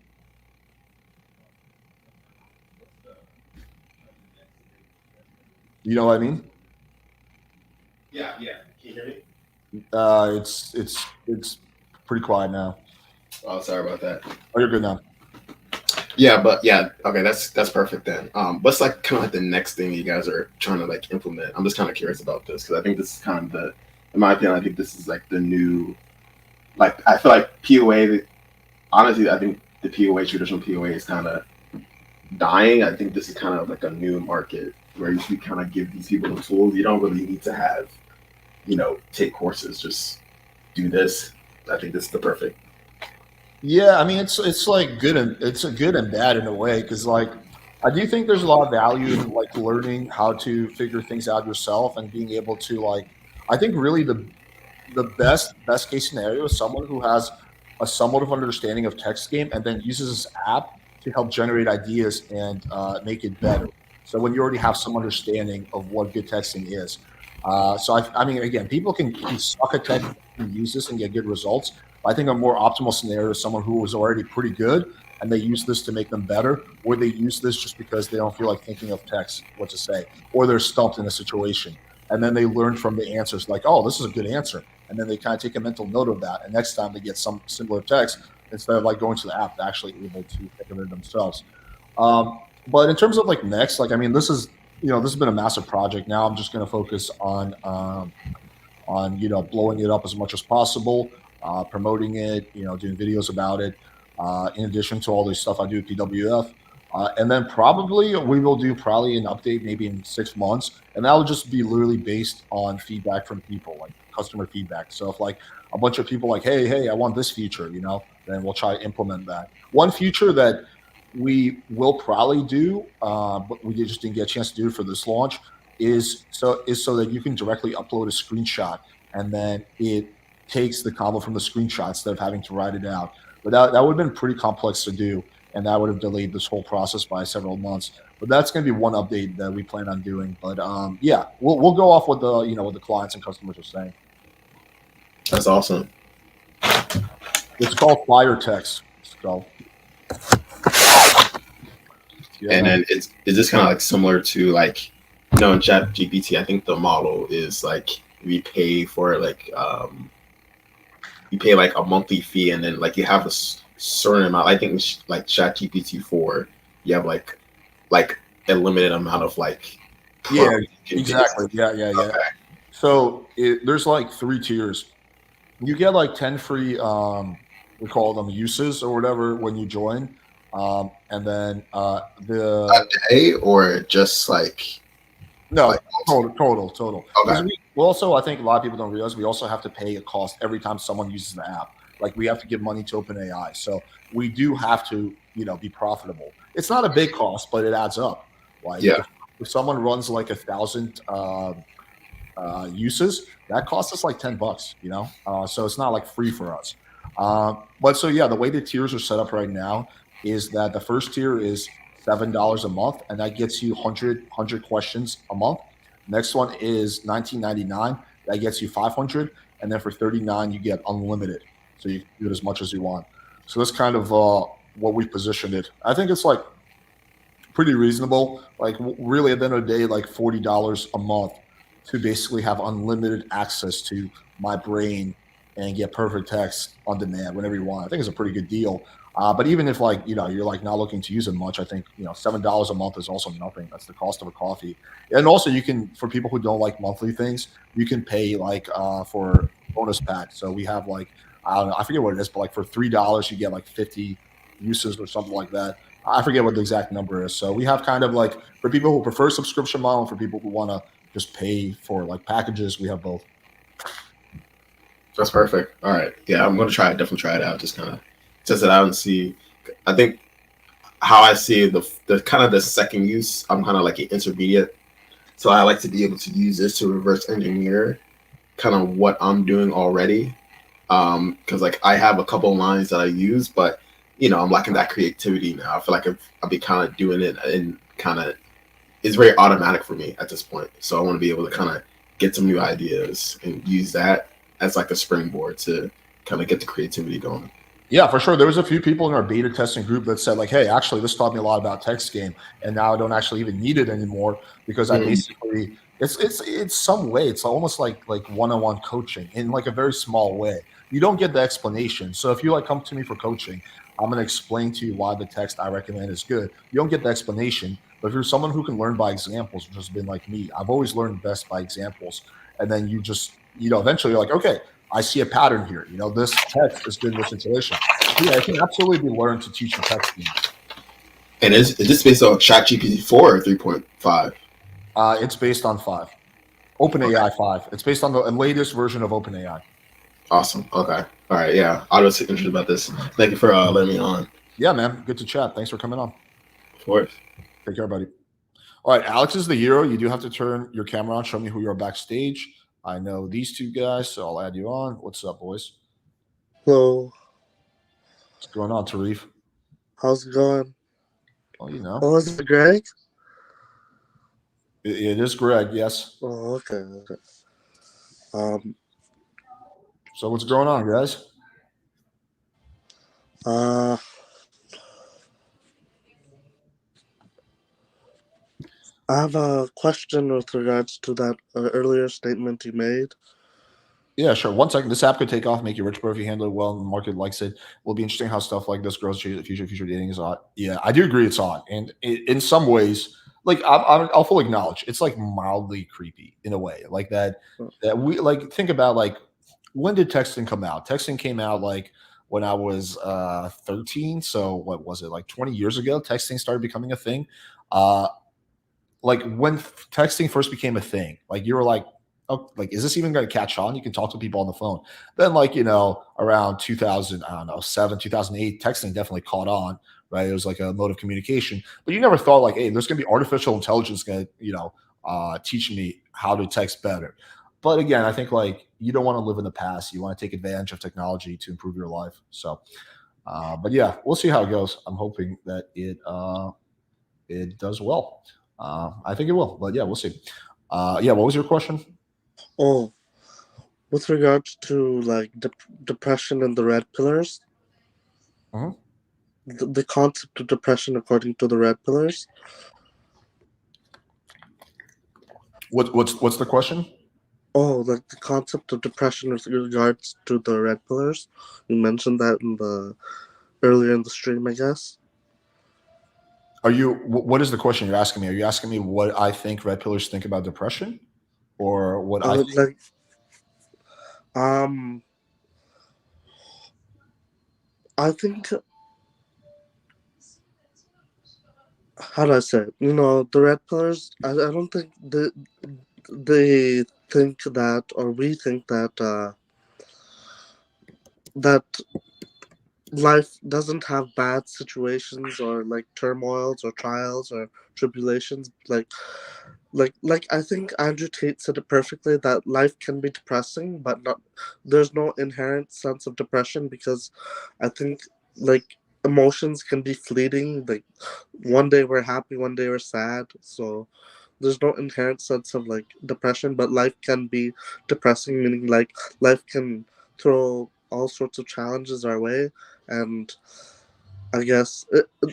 Speaker 1: You know what I mean?
Speaker 2: Yeah, yeah. Can you hear me?
Speaker 1: It's pretty quiet now.
Speaker 2: Oh, sorry about that.
Speaker 1: Oh, you're good now.
Speaker 2: Yeah, but yeah, okay, that's perfect then. What's like kind of like the next thing you guys are trying to like implement? I'm just kind of curious about this because I think this is kind of the, in my opinion, I think this is like the new, like I feel like POA. Honestly, I think the POA traditional POA is kind of dying. I think this is kind of like a new market where you should kind of give these people the tools. You don't really need to have, take courses. Just do this. I think this is the perfect.
Speaker 1: Yeah, I mean it's like good and it's a good and bad in a way because like I do think there's a lot of value in like learning how to figure things out yourself and being able to like I think really the best case scenario is someone who has a somewhat of understanding of text game and then uses this app to help generate ideas and make it better. So when you already have some understanding of what good texting is, I mean again, people can suck at text and use this and get good results. I think a more optimal scenario is someone who was already pretty good and they use this to make them better, or they use this just because they don't feel like thinking of text, what to say, or they're stumped in a situation. And then they learn from the answers, like, oh, this is a good answer. And then they kind of take a mental note of that. And next time they get some similar text, instead of like going to the app, they're actually able to think of it themselves. But in terms of like next, like, I mean, this has been a massive project. Now I'm just going to focus on blowing it up as much as possible, promoting it, doing videos about it. In addition to all the stuff I do at PWF, and then probably we will do probably an update maybe in 6 months, and that will just be literally based on feedback from people, like customer feedback. So if like a bunch of people like, hey, I want this feature, then we'll try to implement that. One feature that we will probably do, but we just didn't get a chance to do it for this launch, is so that you can directly upload a screenshot and then it takes the combo from the screenshot instead of having to write it out. But that would have been pretty complex to do, and that would have delayed this whole process by several months. But that's going to be one update that we plan on doing. But yeah, we'll go off what the clients and customers are saying.
Speaker 2: That's awesome.
Speaker 1: It's called Fire Text. So yeah,
Speaker 2: And
Speaker 1: man.
Speaker 2: then it's just kind of like similar to like, in Chat GPT. I think the model is like we pay for like you pay like a monthly fee, and then like you have a certain amount. I think like Chat GPT 4, you have like a limited amount of like
Speaker 1: Yeah,
Speaker 2: prompts you can
Speaker 1: exactly.
Speaker 2: basically.
Speaker 1: Yeah.
Speaker 2: Okay.
Speaker 1: So there's like three tiers. You get like 10 free we call them uses or whatever when you join. And then
Speaker 2: A
Speaker 1: the
Speaker 2: day or just like
Speaker 1: no, total.
Speaker 2: okay.
Speaker 1: Because we also, I think a lot of people don't realize we also have to pay a cost every time someone uses the app. Like we have to give money to OpenAI. So we do have to, be profitable. It's not a big cost, but it adds up. Like
Speaker 2: Yeah.
Speaker 1: if someone runs like 1,000 uses, that costs us like $10, so it's not like free for us. But so yeah, the way the tiers are set up right now is that the first tier is $7 a month, and that gets you 100 questions a month. Next one is 19.99. that gets you 500, and then for 39 you get unlimited, so you can do it as much as you want. So that's kind of what we positioned it. I think it's like pretty reasonable. Like really, at the end of the day, like $40 a month to basically have unlimited access to my brain and get perfect text on demand whenever you want. I think it's a pretty good deal. But even if like you're like not looking to use it much, I think $7 a month is also nothing. That's the cost of a coffee. And also you can, for people who don't like monthly things, you can pay like for bonus pack. So we have like, I don't know, I forget what it is, but like for $3 you get like 50 uses or something like that. I forget what the exact number is. So we have kind of like, for people who prefer subscription model, and for people who want to just pay for like packages, we have both.
Speaker 2: That's perfect. All right. Yeah, I'm gonna try it. Definitely try it out. Just kind of test it out and see. I think how I see the kind of the second use, I'm kind of like an intermediate. So I like to be able to use this to reverse engineer kind of what I'm doing already. Because like I have a couple lines that I use, but I'm lacking that creativity now. I feel like I'll be kind of doing it and kind of it's very automatic for me at this point. So I want to be able to kind of get some new ideas and use that as like a springboard to kind of get the creativity going.
Speaker 1: Yeah, for sure. There was a few people in our beta testing group that said like, "Hey, actually, this taught me a lot about text game, and now I don't actually even need it anymore because I
Speaker 2: Mm.
Speaker 1: basically it's some way it's almost like one-on-one coaching in like a very small way. You don't get the explanation. So if you like come to me for coaching, I'm going to explain to you why the text I recommend is good. You don't get the explanation, but if you're someone who can learn by examples, which has been like me, I've always learned best by examples, and then you just eventually you're like, okay, I see a pattern here. This text is good in this situation. Yeah, it can absolutely be learned to teach you texting.
Speaker 2: And is this based on ChatGPT 4 or 3.5?
Speaker 1: It's based on five,
Speaker 2: Okay,
Speaker 1: OpenAI 5. It's based on the latest version of OpenAI.
Speaker 2: awesome. Okay, all right. Yeah, I was interested about this. Thank you for letting me on.
Speaker 1: Yeah, man. Good to chat. Thanks for coming on.
Speaker 2: Of course.
Speaker 1: Take care, buddy. All right, Alex is the hero. You do have to turn your camera on. Show me who you are backstage. I know these two guys, so I'll add you on. What's up, boys?
Speaker 3: Hello,
Speaker 1: What's going on, Tarif?
Speaker 3: how's it going?
Speaker 1: Well, you know,
Speaker 3: Oh, is it Greg?
Speaker 1: it is Greg. Yes.
Speaker 3: Oh, okay, okay. Um,
Speaker 1: So what's going on, guys?
Speaker 3: uh, I have a question with regards to that earlier statement you made.
Speaker 1: Yeah, sure. 1 second. This app could take off, make you rich, bro, if you handle it well and the market likes it. Will be interesting how stuff like this grows. Future dating is odd. Yeah, I do agree it's odd. And in some ways, like I'll fully acknowledge it's like mildly creepy in a way. Like that we like think about like when did texting come out? Texting came out like when I was 13. So what was it, like 20 years ago? Texting started becoming a thing. Uh like when texting first became a thing, like you were like, oh, like is this even going to catch on? You can talk to people on the phone. Then like around 2000, I don't know, 2008, texting definitely caught on. Right, it was like a mode of communication, but you never thought like, hey, there's going to be artificial intelligence going to teach me how to text better. But again, I think like you don't want to live in the past. You want to take advantage of technology to improve your life. So, but yeah, we'll see how it goes. I'm hoping that it does well. I think it will, but yeah, we'll see. Yeah, what was your question?
Speaker 3: Oh, with regards to like depression and the red pillars,
Speaker 1: Mhm.
Speaker 3: the concept of depression according to the red pillars.
Speaker 1: What's the question?
Speaker 3: Oh, like the concept of depression with regards to the red pillars. You mentioned that in the earlier in the stream, I guess.
Speaker 1: What is the question you're asking me? Are you asking me what I think red pillars think about depression, or what I think?
Speaker 3: Like um, I think how do I say it? The red pillars. I don't think they think that, or we think that that life doesn't have bad situations or like turmoils or trials or tribulations. Like I think Andrew Tate said it perfectly that life can be depressing, but not there's no inherent sense of depression because I think like emotions can be fleeting. Like one day we're happy, one day we're sad. So there's no inherent sense of like depression, but life can be depressing, meaning like life can throw all sorts of challenges our way, and I guess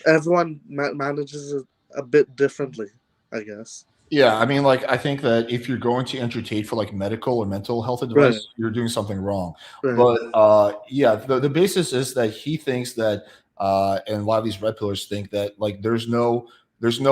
Speaker 3: everyone manages it a bit differently. I guess.
Speaker 1: Yeah, I mean, like, I think that if you're going to enter Tate for like medical or mental health
Speaker 3: Right.
Speaker 1: advice, you're doing something wrong.
Speaker 3: Right.
Speaker 1: But yeah, the basis is that he thinks that, and a lot of these red pillars think that like there's no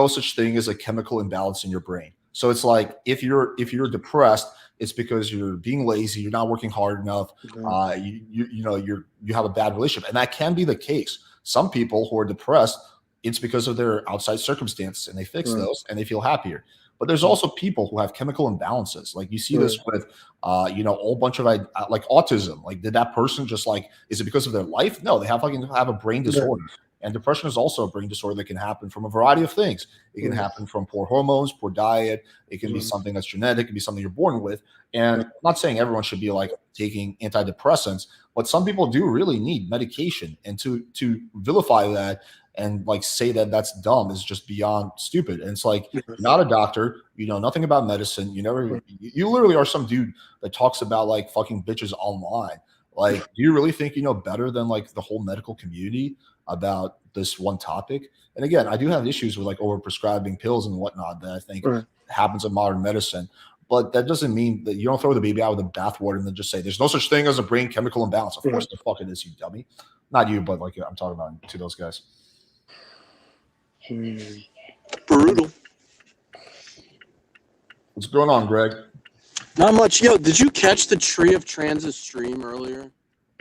Speaker 1: such thing as a chemical imbalance in your brain. So it's like if you're depressed, it's because you're being lazy, you're not working hard enough,
Speaker 3: Yeah.
Speaker 1: you have a bad relationship, and that can be the case. Some people who are depressed, it's because of their outside circumstances, and they fix
Speaker 3: Right.
Speaker 1: those and they feel happier. But there's also people who have chemical imbalances. Like you see
Speaker 3: Right.
Speaker 1: this with, a whole bunch of like autism. Like, did that person just like, is it because of their life? No, they have a brain
Speaker 3: Yeah.
Speaker 1: disorder. And depression is also a brain disorder that can happen from a variety of things. It can
Speaker 3: Right.
Speaker 1: happen from poor hormones, poor diet. It can be
Speaker 3: Right.
Speaker 1: something that's genetic. It can be something you're born with. And I'm not saying everyone should be like taking antidepressants, but some people do really need medication. And to vilify that and like say that that's dumb is just beyond stupid. And it's like,
Speaker 3: Yes.
Speaker 1: you're not a doctor. You know nothing about medicine. You literally are some dude that talks about like fucking bitches online. Like, do you really think you know better than like the whole medical community about this one topic? And again, I do have issues with like overprescribing pills and whatnot that I think
Speaker 3: Right.
Speaker 1: happens in modern medicine. But that doesn't mean that you don't throw the baby out with the bathwater and then just say there's no such thing as a brain chemical imbalance. Of course,
Speaker 3: Right.
Speaker 1: the fuck it is, you dummy. Not you, but like I'm talking about to those guys.
Speaker 3: Hmm.
Speaker 4: Brutal.
Speaker 1: What's going on, Greg?
Speaker 4: Not much. Yo, did you catch the Tree of Transit stream earlier?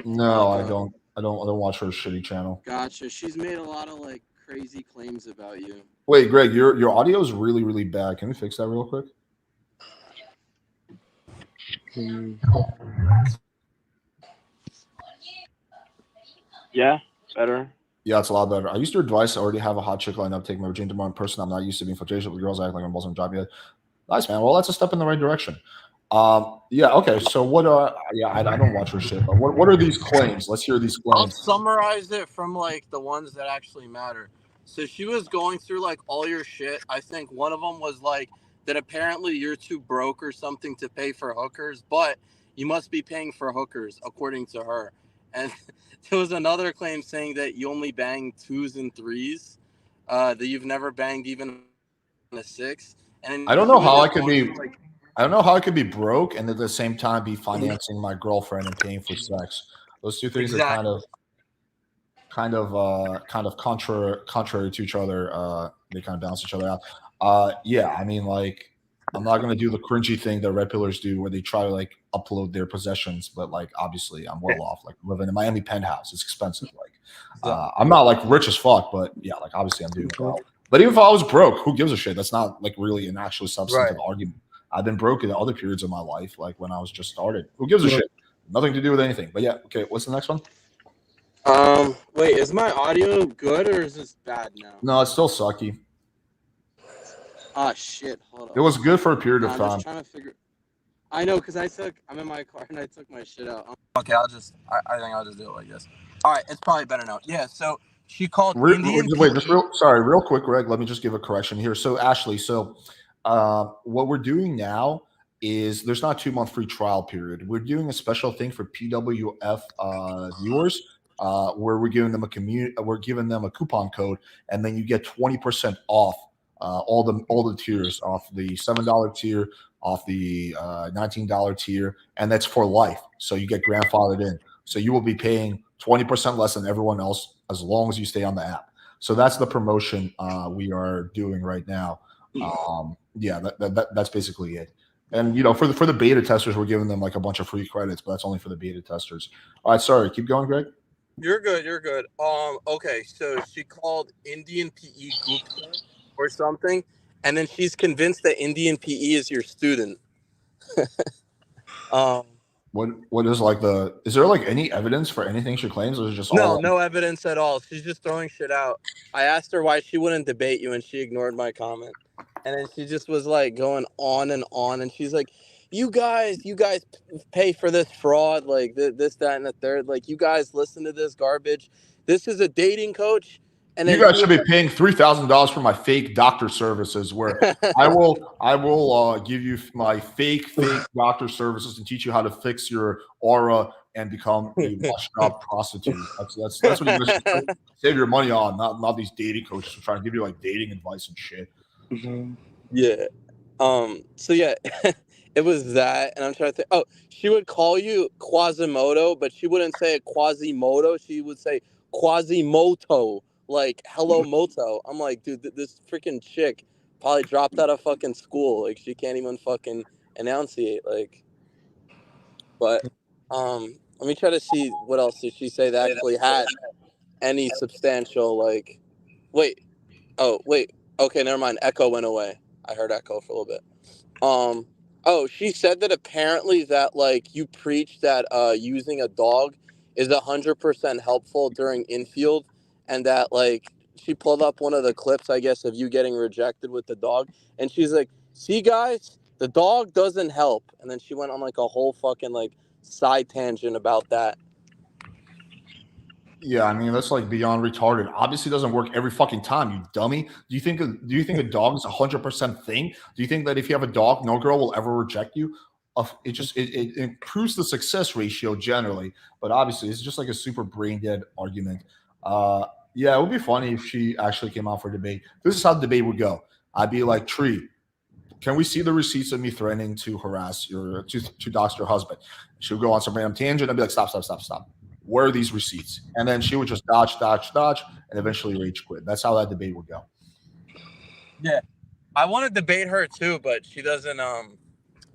Speaker 1: No, I don't. I don't watch her shitty channel.
Speaker 4: Gotcha. She's made a lot of like crazy claims about you.
Speaker 1: Wait, Greg, your audio is really, really bad. Can we fix that real quick?
Speaker 3: Hmm.
Speaker 4: Yeah, better.
Speaker 1: Yeah, it's a lot better. I used your advice. I already have a hot chick lined up. Take my Virginia tomorrow in person. I'm not used to being flirtatious with girls. I act like I'm boss on the job yet. Nice, man. Well, that's a step in the right direction. Yeah. Okay. So what? Yeah, I don't watch her shit. But what are these claims? Let's hear these
Speaker 4: I'll
Speaker 1: claims.
Speaker 4: summarize it from like the ones that actually matter. So she was going through like all your shit. I think one of them was like that apparently you're too broke or something to pay for hookers, but you must be paying for hookers according to her. And there was another claim saying that you only bang 2s and 3s, that you've never banged even a 6. And
Speaker 1: I don't
Speaker 4: she
Speaker 1: know
Speaker 4: was
Speaker 1: how I
Speaker 4: just
Speaker 1: could
Speaker 4: going
Speaker 1: be.
Speaker 4: through, like,
Speaker 1: I don't know how I could be broke and at the same time be financing my girlfriend and paying for sex. Those two things are
Speaker 4: exactly.
Speaker 1: kind of contrary to each other. They kind of balance each other out. Yeah, I mean, like, I'm not gonna do the cringy thing that red pillars do, where they try to like upload their possessions, but like obviously I'm well off. Like, living in a Miami penthouse, it's expensive. Like, I'm not like rich as fuck, but yeah, like obviously I'm doing well. But even if I was broke, who gives a shit? That's not like really an actual substantive argument. I've been broke in other periods of my life, like when I was just started. Who gives a shit? Nothing to do with anything. But yeah, okay. What's the next one?
Speaker 4: Wait, is my audio good or is this bad now?
Speaker 1: No, it's still sucky.
Speaker 4: Ah, shit. Hold on.
Speaker 1: It was good for a period of
Speaker 4: I'm
Speaker 1: time.
Speaker 4: just trying to figure. I know, because I'm in my car and I took my shit out. Okay, I think I'll just do it like this. All right, it's probably better now. Yeah, so she called Indian.
Speaker 1: Wait, just real quick, Greg. Let me just give a correction here. So, Ashley, what we're doing now is there's not a 2-month free trial period. We're doing a special thing for PWF viewers, where we're giving them a coupon code, and then you get 20% off all the tiers, off the $7 tier, off the $19 tier, and that's for life. So you get grandfathered in. So you will be paying 20% less than everyone else as long as you stay on the app. So that's the promotion we are doing right now. Yeah, that's basically it. And for the beta testers, we're giving them like a bunch of free credits, but that's only for the beta testers. All right, sorry, keep going, Greg.
Speaker 4: You're good. Okay, so she called Indian PE Gupta or something, and then she's convinced that Indian PE is your student.
Speaker 1: What is like is there like any evidence for anything she claims, or is it just
Speaker 4: no evidence at all? She's just throwing shit out. I asked her why she wouldn't debate you, and she ignored my comment. And then she just was like going on, and she's like, you guys pay for this fraud, like this, that, and the third. Like, you guys listen to this garbage. This is a dating coach, And
Speaker 1: You
Speaker 4: then
Speaker 1: guys
Speaker 4: she
Speaker 1: should
Speaker 4: would
Speaker 1: be paying $3,000 for my fake doctor services, where I will give you my fake doctor services and teach you how to fix your aura and become a washed up prostitute. That's what you guys should save your money on, not these dating coaches who try to give you like dating advice and shit.
Speaker 3: Mhm.
Speaker 4: yeah. So yeah, it was that, and I'm trying to think. Oh, she would call you Quasimodo, but she wouldn't say Quasimodo. She would say Quasimoto, like hello moto. I'm like, dude, this freaking chick probably dropped out of fucking school. Like she can't even fucking enunciate. Like, but let me try to see what else did she say that actually had any substantial like. Wait. Oh wait. Okay, never mind. Echo went away. I heard Echo for a little bit. Oh, she said that apparently that like you preach that using a dog is 100% helpful during infield, and that like she pulled up one of the clips, I guess, of you getting rejected with the dog, and she's like, "See, guys, the dog doesn't help," and then she went on like a whole fucking like side tangent about that.
Speaker 1: Yeah, I mean that's like beyond retarded. Obviously, it doesn't work every fucking time, you dummy. Do you think a dog is 100% thing? Do you think that if you have a dog, no girl will ever reject you? It improves the success ratio generally, but obviously it's just like a super brain dead argument. Yeah, it would be funny if she actually came out for debate. This is how the debate would go. I'd be like, Tree, can we see the receipts of me threatening to harass to dox your husband? She would go on some random tangent. I'd be like, stop, stop, stop, stop. Where are these receipts? And then she would just dodge, dodge, dodge, and eventually rage quit. That's how that debate would go.
Speaker 4: Yeah, I want to debate her too, but she doesn't.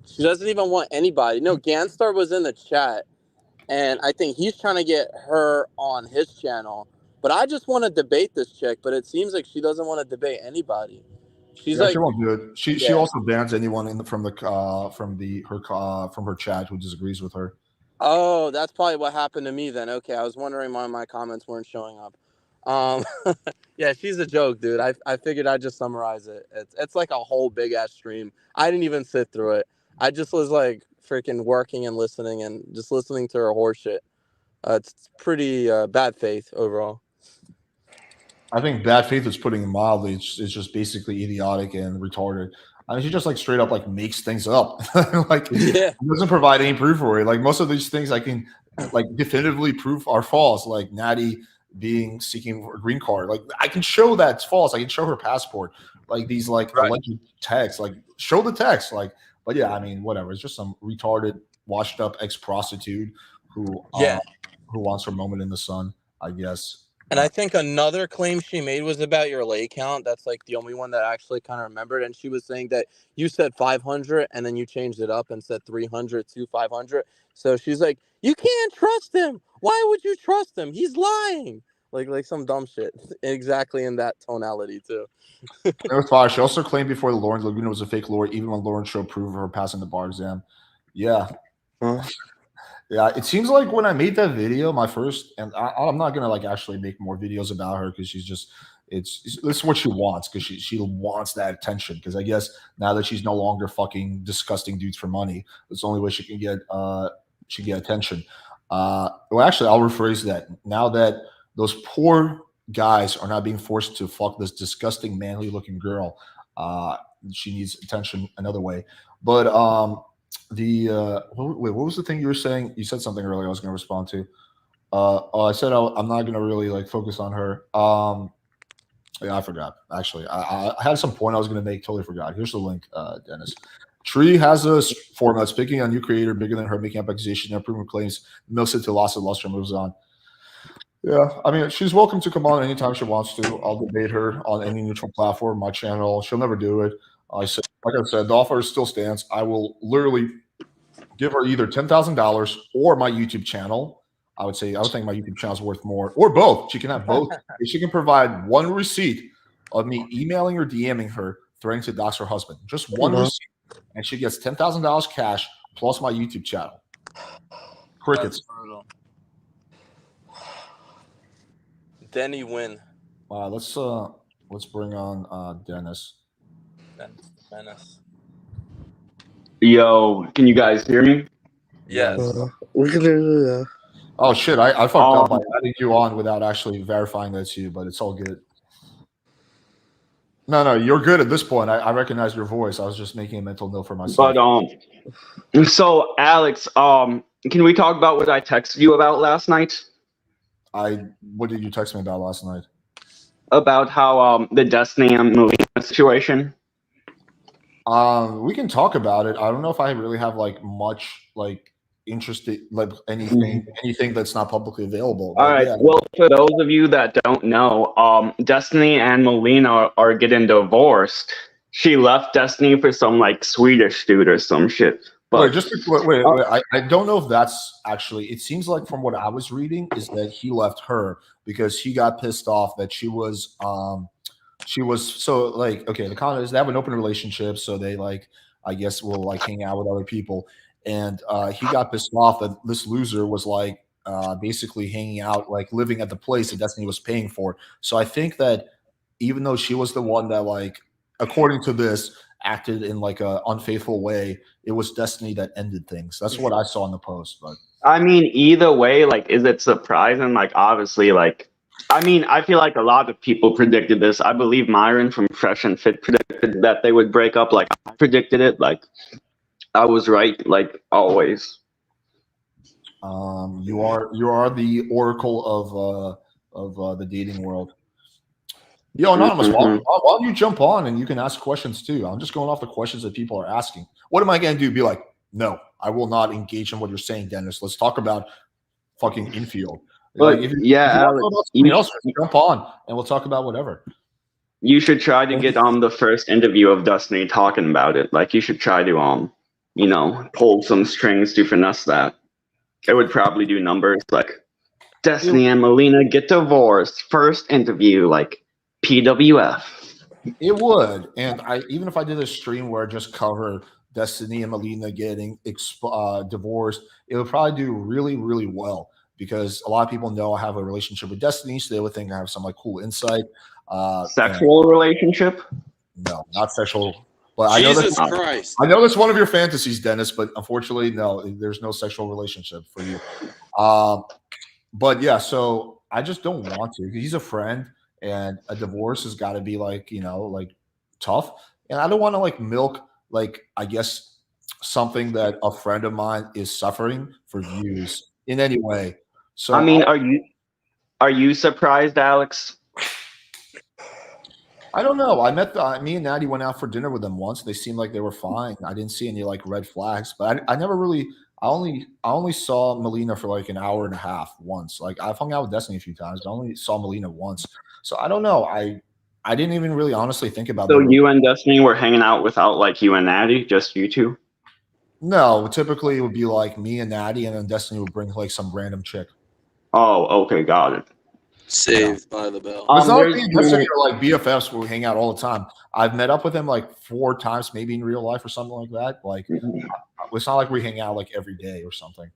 Speaker 4: She doesn't even want anybody. No, Ganstar was in the chat, and I think he's trying to get her on his channel. But I just want to debate this chick, but it seems like she doesn't want to debate anybody. She's
Speaker 1: Yeah,
Speaker 4: like,
Speaker 1: she won't do it. She
Speaker 4: yeah.
Speaker 1: also bans anyone from her chat who disagrees with her.
Speaker 4: Oh, that's probably what happened to me then. Okay, I was wondering why my comments weren't showing up. Um, yeah, she's a joke, dude. I figured I'd just summarize it. It's like a whole big ass stream. I didn't even sit through it. I just was like freaking working and listening and just listening to her horseshit. It's pretty bad faith overall.
Speaker 1: I think bad faith is putting it mildly. It's just basically idiotic and retarded. I mean, she just like straight up like makes things up. Like
Speaker 4: Yeah.
Speaker 1: doesn't provide any proof for it. Like most of these things I can like definitively prove are false. Like Natty seeking a green card. Like I can show that's false. I can show her passport. Like these like
Speaker 4: Right.
Speaker 1: alleged texts. Like show the text. Like, but yeah, I mean, whatever. It's just some retarded, washed up ex prostitute who wants her moment in the sun, I guess.
Speaker 4: And I think another claim she made was about your lay count. That's like the only one that I actually kind of remembered. And she was saying that you said 500 and then you changed it up and said 300 to 500. So she's like, you can't trust him. Why would you trust him? He's lying. Like some dumb shit. Exactly in that tonality too.
Speaker 1: It was fire. She also claimed before the Lauren Laguna was a fake lawyer, even when Lauren showed proof of her passing the bar exam. Yeah.
Speaker 3: Huh?
Speaker 1: Yeah, it seems like when I made that video, my first, and I'm not gonna like actually make more videos about her because she's just this is what she wants because she wants that attention because I guess now that she's no longer fucking disgusting dudes for money, that's the only way she can get attention. Well, actually, I'll rephrase that. Now that those poor guys are not being forced to fuck this disgusting manly looking girl, she needs attention another way. But what was the thing you were saying? You said something earlier I was going to respond to. I said I'm not going to really like focus on her. Yeah, I forgot. Actually, I had some point I was going to make. Totally forgot. Here's the link, Dennis. Tree has a format speaking on new creator bigger than her, making up accusations and proving claims, milks it to loss of luster, moves on. Yeah, I mean, she's welcome to come on anytime she wants to. I'll debate her on any neutral platform, my channel. She'll never do it. Like I said, the offer still stands. I will literally give her either $10,000 or my YouTube channel. I would think my YouTube channel is worth more, or both. She can have both. If she can provide one receipt of me emailing or DMing her, threatening to dox her husband, just one receipt, and she gets $10,000 cash plus my YouTube channel. Crickets.
Speaker 4: Denny win.
Speaker 1: Let's bring on Dennis.
Speaker 4: Dennis.
Speaker 5: Yo, can you guys hear me?
Speaker 4: Yes.
Speaker 3: We can do that.
Speaker 1: Oh shit! I fucked up by adding you on without actually verifying that's you, but it's all good. No, you're good at this point. I recognize your voice. I was just making a mental note for myself.
Speaker 5: But so Alex, can we talk about what I texted you about last night?
Speaker 1: What did you text me about last night?
Speaker 5: About how the Destiny and Melina situation.
Speaker 1: We can talk about it. I don't know if I really have like much like interested like anything that's not publicly available.
Speaker 5: All
Speaker 1: But
Speaker 5: right.
Speaker 1: yeah,
Speaker 5: Well, for those of you that don't know, Destiny and Melina are getting divorced. She left Destiny for some like Swedish dude or some shit. But
Speaker 1: wait. I don't know if that's actually. It seems like from what I was reading is that he left her because he got pissed off that she was so like okay. The con is they have an open relationship, so they like I guess will like hang out with other people, and he got pissed off that this loser was like basically hanging out like living at the place that Destiny was paying for. So I think that even though she was the one that like according to this acted in like a unfaithful way, it was Destiny that ended things. That's what I saw in the post. But
Speaker 5: I mean, either way, like, is it surprising? Like, obviously, like, I mean, I feel like a lot of people predicted this. I believe Myron from Fresh and Fit predicted that they would break up. Like, I predicted it. Like, I was right, like always.
Speaker 1: you are the oracle of the dating world. Yo, Anonymous, why don't you jump on and you can ask questions too? I'm just going off the questions that people are asking. What am I going to do? Be like, no, I will not engage in what you're saying, Dennis. Let's talk about fucking infield.
Speaker 5: But
Speaker 1: like, if
Speaker 5: yeah,
Speaker 1: if you
Speaker 5: Alex,
Speaker 1: want to talk about something else, jump on and we'll talk about whatever.
Speaker 5: You should try to get the first interview of Destiny talking about it. Like, you should try to you know, pull some strings to finesse that. It would probably do numbers like Destiny and Melina get divorced. First interview, like PWF.
Speaker 1: It would, and even if I did a stream where I just cover Destiny and Melina getting divorced, it would probably do really, really well because a lot of people know I have a relationship with Destiny, so they would think I have some like cool insight.
Speaker 5: Sexual relationship?
Speaker 1: No, not sexual. But
Speaker 4: Jesus Christ!
Speaker 1: I know that's one of your fantasies, Dennis. But unfortunately, no, there's no sexual relationship for you. But yeah, so I just don't want to. He's a friend, and a divorce has got to be like like tough. And I don't want to like milk like I guess something that a friend of mine is suffering for views in any way. So
Speaker 5: I mean, are you surprised, Alex?
Speaker 1: I don't know. I met me and Natty went out for dinner with them once. They seemed like they were fine. I didn't see any like red flags, but I never really. I only saw Melina for like an hour and a half once. Like I've hung out with Destiny a few times, but I only saw Melina once. So I don't know. I didn't even really honestly think about.
Speaker 5: So you and Destiny were hanging out without like you and Natty, just you two?
Speaker 1: No, typically it would be like me and Natty, and then Destiny would bring like some random chick.
Speaker 5: Oh, okay, got it.
Speaker 4: Saved by the bell.
Speaker 1: It's not like Destiny or like BFFs where we hang out all the time. I've met up with him like 4 times, maybe in real life or something like that. Like it's not like we hang out like every day or something.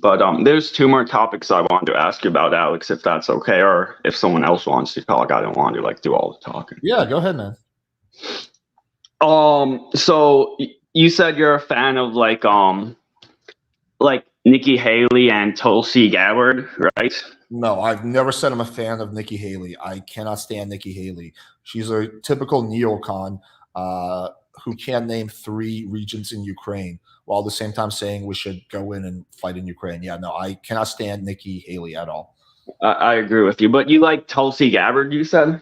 Speaker 5: But there's 2 more topics I wanted to ask you about, Alex, if that's okay, or if someone else wants to talk. I don't want to like do all the talking.
Speaker 1: Yeah, go ahead, man.
Speaker 5: So you said you're a fan of like Nikki Haley and Tulsi Gabbard, right?
Speaker 1: No, I've never said I'm a fan of Nikki Haley. I cannot stand Nikki Haley. She's a typical neocon who can't name 3 regions in Ukraine, while at the same time saying we should go in and fight in Ukraine. Yeah, no, I cannot stand Nikki Haley at all.
Speaker 5: I agree with you, but you like Tulsi Gabbard, you said?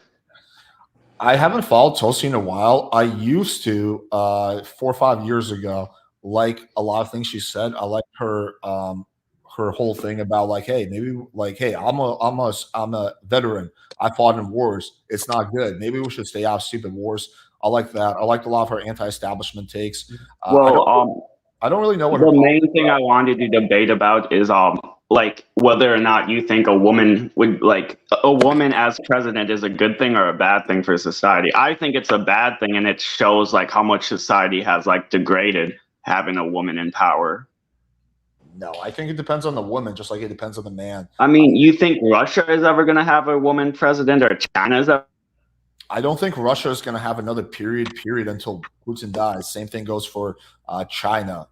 Speaker 1: I haven't followed Tulsi in a while. I used to 4 or 5 years ago. Like a lot of things she said, I like her whole thing about like, hey, maybe like, hey, I'm a veteran. I fought in wars. It's not good. Maybe we should stay out of stupid wars. I like that. I liked a lot of her anti-establishment takes. I don't really know what
Speaker 5: the main thing I wanted to debate about is like whether or not you think a woman as president is a good thing or a bad thing for society. I think it's a bad thing, and it shows like how much society has like degraded having a woman in power.
Speaker 1: No, I think it depends on the woman, just like it depends on the man.
Speaker 5: I mean, you think Russia is ever going to have a woman president, or China is ever?
Speaker 1: I don't think Russia is going to have another period until Putin dies. Same thing goes for China.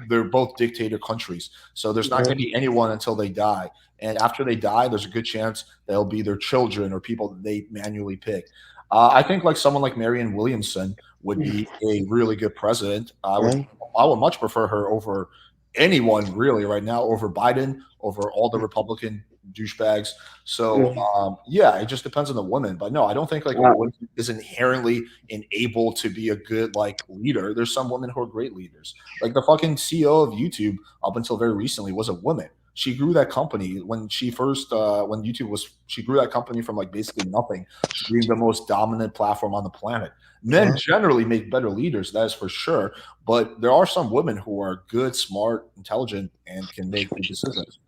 Speaker 1: They're both dictator countries, so there's not going to be anyone until they die. And after they die, there's a good chance they'll be their children or people that they manually pick. I think like someone like Marianne Williamson would be a really good president. I would much prefer her over anyone really right now, over Biden, over all the Republican douchebags. So yeah, it just depends on the woman. But no, I don't think like a woman is inherently enabled to be a good like leader. There's some women who are great leaders. Like the fucking CEO of YouTube up until very recently was a woman. She grew that company when she first when YouTube was she grew that company from like basically nothing to being the most dominant platform on the planet. Men generally make better leaders, that is for sure. But there are some women who are good, smart, intelligent, and can make good decisions.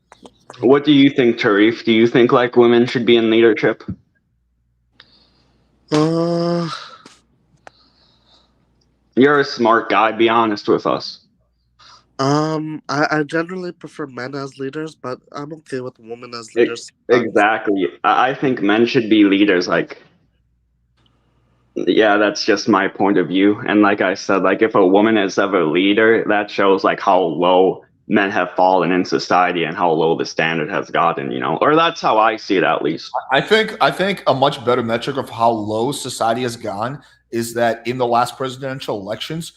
Speaker 5: What do you think, Tarif? Do you think like women should be in leadership? You're a smart guy. Be honest with us.
Speaker 3: I generally prefer men as leaders, but I'm okay with women as leaders.
Speaker 5: Exactly. I think men should be leaders. Like, yeah, that's just my point of view. And like I said, like if a woman is ever a leader, that shows like how low men have fallen in society and how low the standard has gotten, you know, or that's how I see it at least.
Speaker 1: I think a much better metric of how low society has gone is that in the last presidential elections,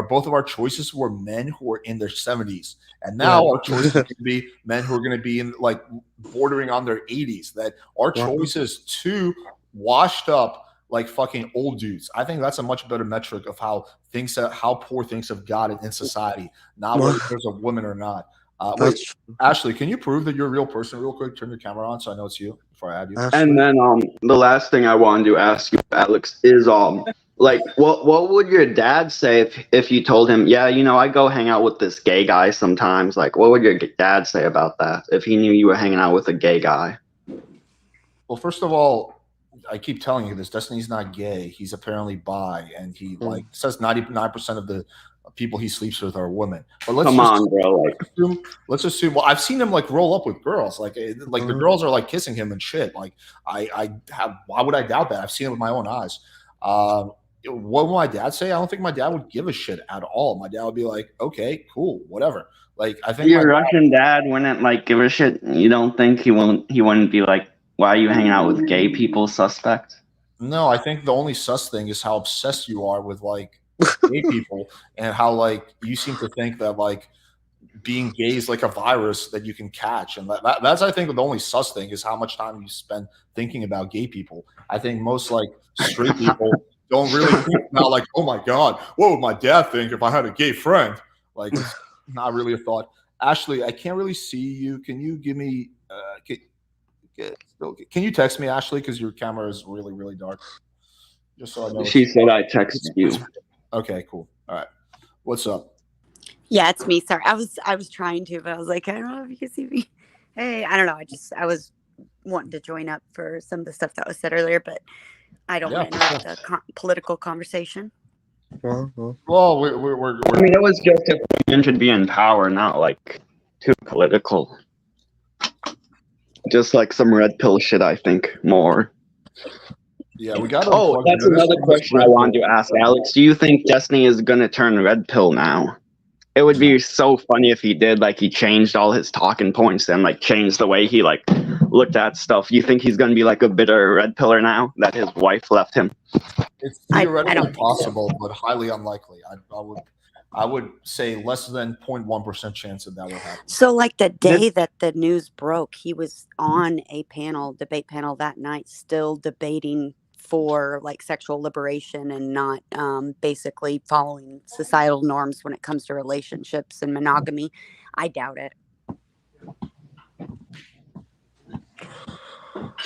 Speaker 1: both of our choices were men who were in their 70s. And now our choices are going to be men who are going to be in like bordering on their 80s. That our choice is two washed up like fucking old dudes. I think that's a much better metric of how poor things have gotten in society, not whether there's a woman or not. Wait, Ashley, can you prove that you're a real person real quick? Turn your camera on so I know it's you before I add you.
Speaker 5: And then the last thing I wanted to ask you, Alex, is like what would your dad say if you told him, yeah, you know, I go hang out with this gay guy sometimes? Like, what would your dad say about that if he knew you were hanging out with a gay guy?
Speaker 1: Well, first of all, I keep telling you this. Destiny's not gay. He's apparently bi, and he like says 99% of the people he sleeps with are women. But let's let's assume. Well, I've seen him like roll up with girls. Like the girls are like kissing him and shit. Like why would I doubt that? I've seen it with my own eyes. What would my dad say? I don't think my dad would give a shit at all. My dad would be like, okay, cool, whatever. Like I think
Speaker 5: your Russian dad wouldn't like give a shit. You don't think he wouldn't be like, why are you hanging out with gay people, suspect?
Speaker 1: No, I think the only sus thing is how obsessed you are with like gay people and how like you seem to think that like being gay is like a virus that you can catch. And that's I think the only sus thing is how much time you spend thinking about gay people. I think most like straight people don't really think about like, oh my God, what would my dad think if I had a gay friend? Like it's not really a thought. Ashley, I can't really see you. Can you give me can you text me, Ashley? Because your camera is really, really dark. Just so I know.
Speaker 5: She said I texted you.
Speaker 1: Okay, cool. All right. What's up?
Speaker 6: Yeah, it's me. Sorry. I was trying to, but I was like, I don't know if you can see me. Hey, I don't know. I was wanting to join up for some of the stuff that was said earlier, but I don't want to interrupt the political conversation.
Speaker 1: Well, we're
Speaker 5: I mean, it was just if women should be in power, not like too political. Just like some red pill shit, I think, more.
Speaker 1: Yeah, we got.
Speaker 5: Oh, that's another question I wanted to ask, Alex. Do you think Destiny is gonna turn red pill now? It would be so funny if he did. Like he changed all his talking points and like changed the way he like looked at stuff. You think he's gonna be like a bitter red pillar now that his wife left him?
Speaker 1: It's theoretically possible, but highly unlikely. I would say less than 0.1% chance that will happen.
Speaker 6: So like the day that the news broke, he was on a debate panel that night, still debating for like sexual liberation and not basically following societal norms when it comes to relationships and monogamy. I doubt it.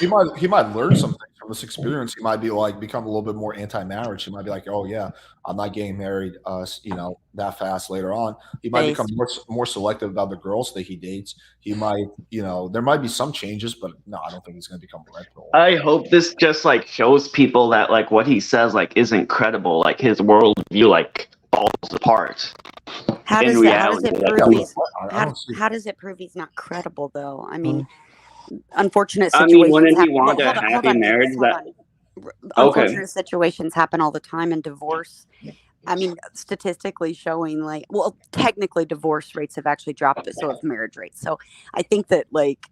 Speaker 1: He might learn something from this experience. He might be like become a little bit more anti-marriage. He might be like, oh yeah, I'm not getting married, that fast later on. He might become more selective about the girls that he dates. He might, there might be some changes, but no, I don't think he's going to become a red pill.
Speaker 5: I hope this just like shows people that like what he says like isn't credible. Like his worldview like falls apart.
Speaker 6: How does it prove he's not credible though? I mean. Unfortunate situation.
Speaker 5: I mean, wouldn't he want a happy marriage? Okay.
Speaker 6: unfortunate situations happen all the time in divorce. I mean, statistically showing like, well, technically divorce rates have actually dropped, but so have marriage rates. So I think that like,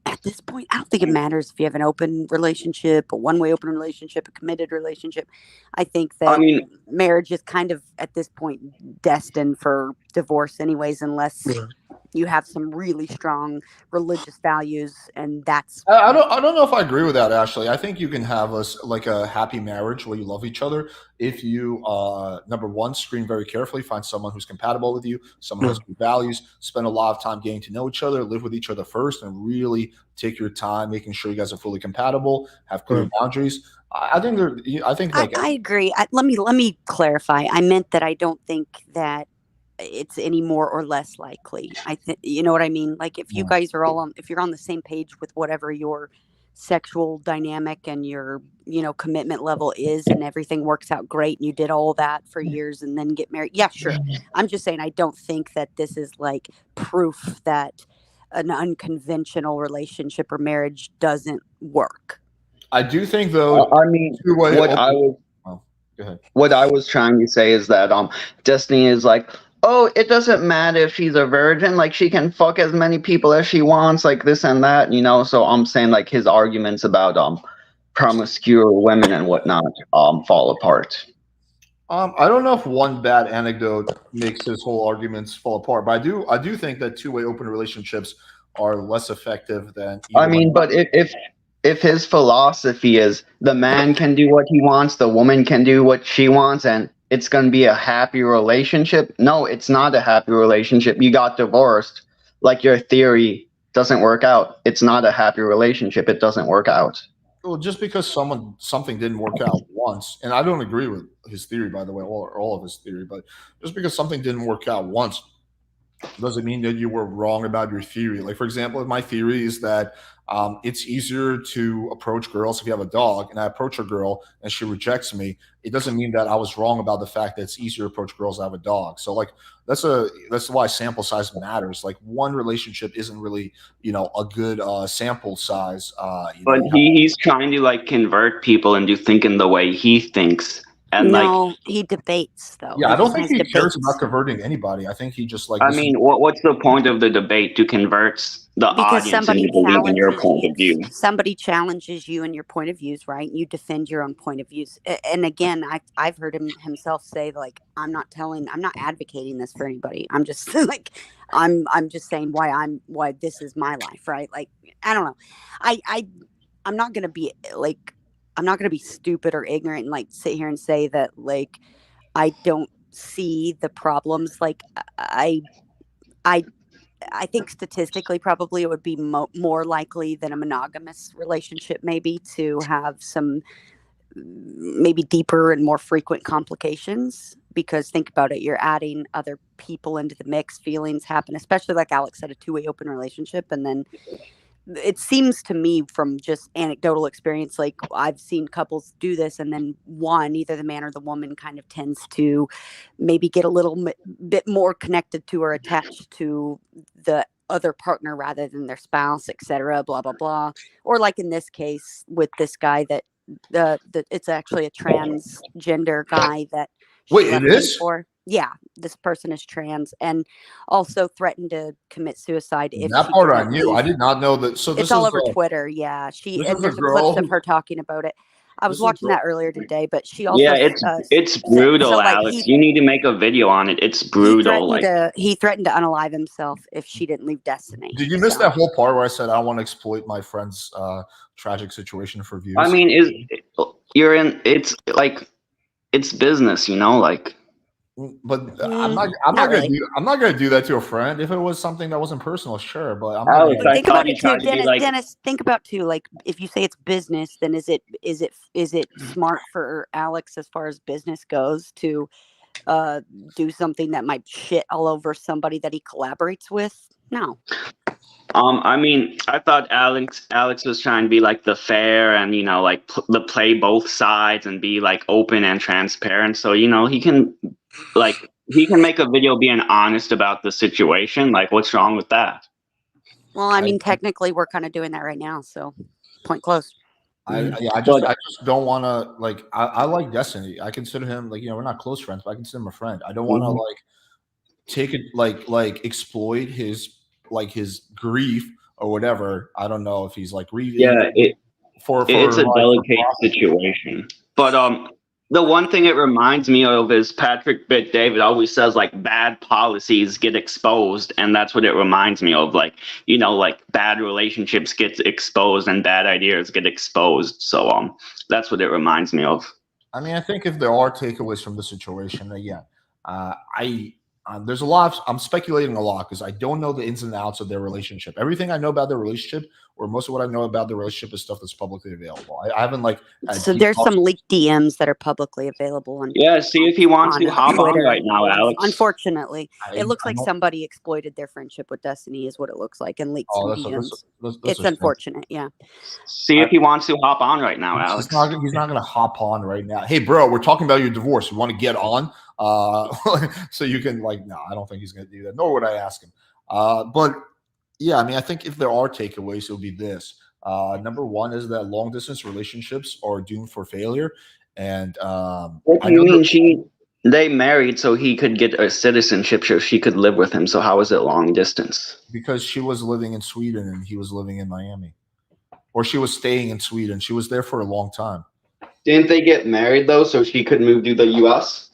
Speaker 6: at this point, I don't think it matters if you have an open relationship, a one-way open relationship, a committed relationship. I think
Speaker 5: I
Speaker 6: that
Speaker 5: mean,
Speaker 6: marriage is kind of at this point destined for divorce anyways, unless
Speaker 3: Yeah.
Speaker 6: you have some really strong religious values, and that's
Speaker 1: I don't know if I agree with that. Actually, I think you can have like a happy marriage where you love each other if you number one, screen very carefully, find someone who's compatible with you, someone who has good values, spend a lot of time getting to know each other, live with each other first, and really take your time making sure you guys are fully compatible, have clear boundaries. I think there. I think like
Speaker 6: I agree. Let me clarify. I meant that I don't think that it's any more or less likely. I think you know what I mean. Like if you guys are all on, if you're on the same page with whatever your sexual dynamic and your commitment level is, and everything works out great, and you did all that for years and then get married. Yeah, sure. I'm just saying I don't think that this is like proof that an unconventional relationship or marriage doesn't work.
Speaker 1: I do think though,
Speaker 5: I mean,
Speaker 1: two-way
Speaker 5: what I
Speaker 1: open.
Speaker 5: was
Speaker 1: Oh, go ahead.
Speaker 5: what I was trying to say is that Destiny is like, oh, it doesn't matter if she's a virgin, like she can fuck as many people as she wants, like this and that, you know. So I'm saying like his arguments about promiscuous women and whatnot fall apart.
Speaker 1: I don't know if one bad anecdote makes his whole arguments fall apart, but I do think that two-way open relationships are less effective than
Speaker 5: I
Speaker 1: either one.
Speaker 5: mean, but if his philosophy is the man can do what he wants, the woman can do what she wants, and it's going to be a happy relationship. No, it's not a happy relationship. You got divorced. Like your theory doesn't work out. It's not a happy relationship. It doesn't work out.
Speaker 1: Well, just because something didn't work out once, and I don't agree with his theory, by the way, or all of his theory, but just because something didn't work out once doesn't mean that you were wrong about your theory. Like, for example, my theory is that it's easier to approach girls if you have a dog, and I approach a girl and she rejects me. It doesn't mean that I was wrong about the fact that it's easier to approach girls that have a dog. So, like, that's why sample size matters. Like, one relationship isn't really, a good sample size.
Speaker 5: But he's trying to like convert people into thinking the way he thinks. And
Speaker 6: No, he debates though.
Speaker 1: Yeah,
Speaker 6: He
Speaker 1: I don't
Speaker 6: just
Speaker 1: think
Speaker 6: has
Speaker 1: he cares
Speaker 6: debates.
Speaker 1: about converting anybody. I think he just like.
Speaker 5: I
Speaker 1: This is-
Speaker 5: mean, what's the point of the debate? To convert the
Speaker 6: Because
Speaker 5: audience into believing your point of view.
Speaker 6: somebody challenges you and your point of views, right? You defend your own point of views. And again, I've heard him himself say like, I'm not advocating this for anybody. I'm just like, I'm just saying why this is my life, right? Like, I don't know. I'm not gonna be like, I'm not gonna be stupid or ignorant and like sit here and say that like I don't see the problems. Like I I think statistically, probably it would be more likely than a monogamous relationship, maybe to have some maybe deeper and more frequent complications. Because think about it, you're adding other people into the mix, feelings happen, especially like Alex said, a two-way open relationship. And then it seems to me from just anecdotal experience, like I've seen couples do this, and then either the man or the woman kind of tends to maybe get a little bit more connected to or attached to the other partner rather than their spouse, etc. Blah blah blah. Or like in this case with this guy that it's actually a transgender guy that she
Speaker 1: Wait,
Speaker 6: left
Speaker 1: it
Speaker 6: him
Speaker 1: is?
Speaker 6: for. Yeah, this person is trans and also threatened to commit suicide if
Speaker 1: That
Speaker 6: she
Speaker 1: part I
Speaker 6: didn't
Speaker 1: knew.
Speaker 6: leave.
Speaker 1: I did not know that. So
Speaker 6: It's
Speaker 1: this
Speaker 6: all
Speaker 1: is
Speaker 6: over Twitter. Yeah,
Speaker 1: this
Speaker 6: and
Speaker 1: is a
Speaker 6: there's a clips
Speaker 1: girl.
Speaker 6: of her talking about it. I
Speaker 1: This
Speaker 6: was
Speaker 1: is a
Speaker 6: watching
Speaker 1: girl.
Speaker 6: that earlier today, but she
Speaker 5: Yeah,
Speaker 6: also
Speaker 5: it's
Speaker 6: said
Speaker 5: brutal,
Speaker 6: so. Like
Speaker 5: Alex. You need to make a video on it. It's brutal.
Speaker 6: he threatened to unalive himself if she didn't leave Destiny.
Speaker 1: Did you miss
Speaker 6: So
Speaker 1: that whole part where I said I want to exploit my friend's tragic situation for views?
Speaker 5: I mean, it's like it's business, you know, like.
Speaker 1: But
Speaker 6: not
Speaker 1: I'm not
Speaker 6: really.
Speaker 1: gonna do that to a friend. If it was something that wasn't personal, sure. But I'm not.
Speaker 5: Alex,
Speaker 1: Gonna,
Speaker 6: But
Speaker 5: I
Speaker 6: think
Speaker 5: thought
Speaker 6: about
Speaker 5: you
Speaker 6: it too,
Speaker 5: tried to be like.
Speaker 6: Dennis. Think about too, like if you say it's business, then is it smart for Alex as far as business goes to do something that might shit all over somebody that he collaborates with? No.
Speaker 5: I mean, I thought Alex was trying to be like the fair and like the play both sides and be like open and transparent. So he can make a video being honest about the situation. Like, what's wrong with that?
Speaker 6: Well, I mean, technically, we're kind of doing that right now. So, point closed.
Speaker 5: But
Speaker 1: I just don't want to like. I like Destiny. I consider him like we're not close friends, but I consider him a friend. I don't want to
Speaker 5: Mhm.
Speaker 1: like take it like exploit his grief or whatever. I don't know if he's like reading
Speaker 5: yeah, it's
Speaker 1: for
Speaker 5: a
Speaker 1: like for
Speaker 5: delicate
Speaker 1: profit.
Speaker 5: situation. But the one thing it reminds me of is Patrick Bit David always says like bad policies get exposed, and that's what it reminds me of. Like like bad relationships get exposed and bad ideas get exposed. So that's what it reminds me of.
Speaker 1: I mean, I think if there are takeaways from the situation, again, I there's a lot. I'm speculating a lot because I don't know the ins and outs of their relationship. Everything I know about their relationship, or most of what I know about their relationship, is stuff that's publicly available. I haven't like had
Speaker 6: So
Speaker 1: deep
Speaker 6: there's
Speaker 1: talks.
Speaker 6: some leaked DMs that are publicly available on
Speaker 5: Yeah, see if he wants to hop on
Speaker 6: Twitter.
Speaker 5: right now, Alex.
Speaker 6: Unfortunately, it looks
Speaker 1: I
Speaker 6: like
Speaker 1: don't.
Speaker 6: somebody exploited their friendship with Destiny, is what it looks like, and leaked
Speaker 1: Oh,
Speaker 6: some
Speaker 1: that's
Speaker 6: DMs.
Speaker 1: that's
Speaker 6: It's
Speaker 1: a shame.
Speaker 6: unfortunate, yeah.
Speaker 5: See if he wants to hop on right now, Alex.
Speaker 1: He's not gonna hop on right now. Hey, bro, we're talking about your divorce. You want to get on? So you can like, no, I don't think he's gonna do that. Nor would I ask him. But yeah, I mean, I think if there are takeaways, it'll be this. Number one is that long distance relationships are doomed for failure, and
Speaker 5: What
Speaker 1: I
Speaker 5: do you
Speaker 1: know
Speaker 5: mean they married so he could get a citizenship so she could live with him? So how is it long distance?
Speaker 1: because she was living in Sweden and he was living in Miami, or she was staying in Sweden. She was there for a long time.
Speaker 5: Didn't they get married though so she could move to the US?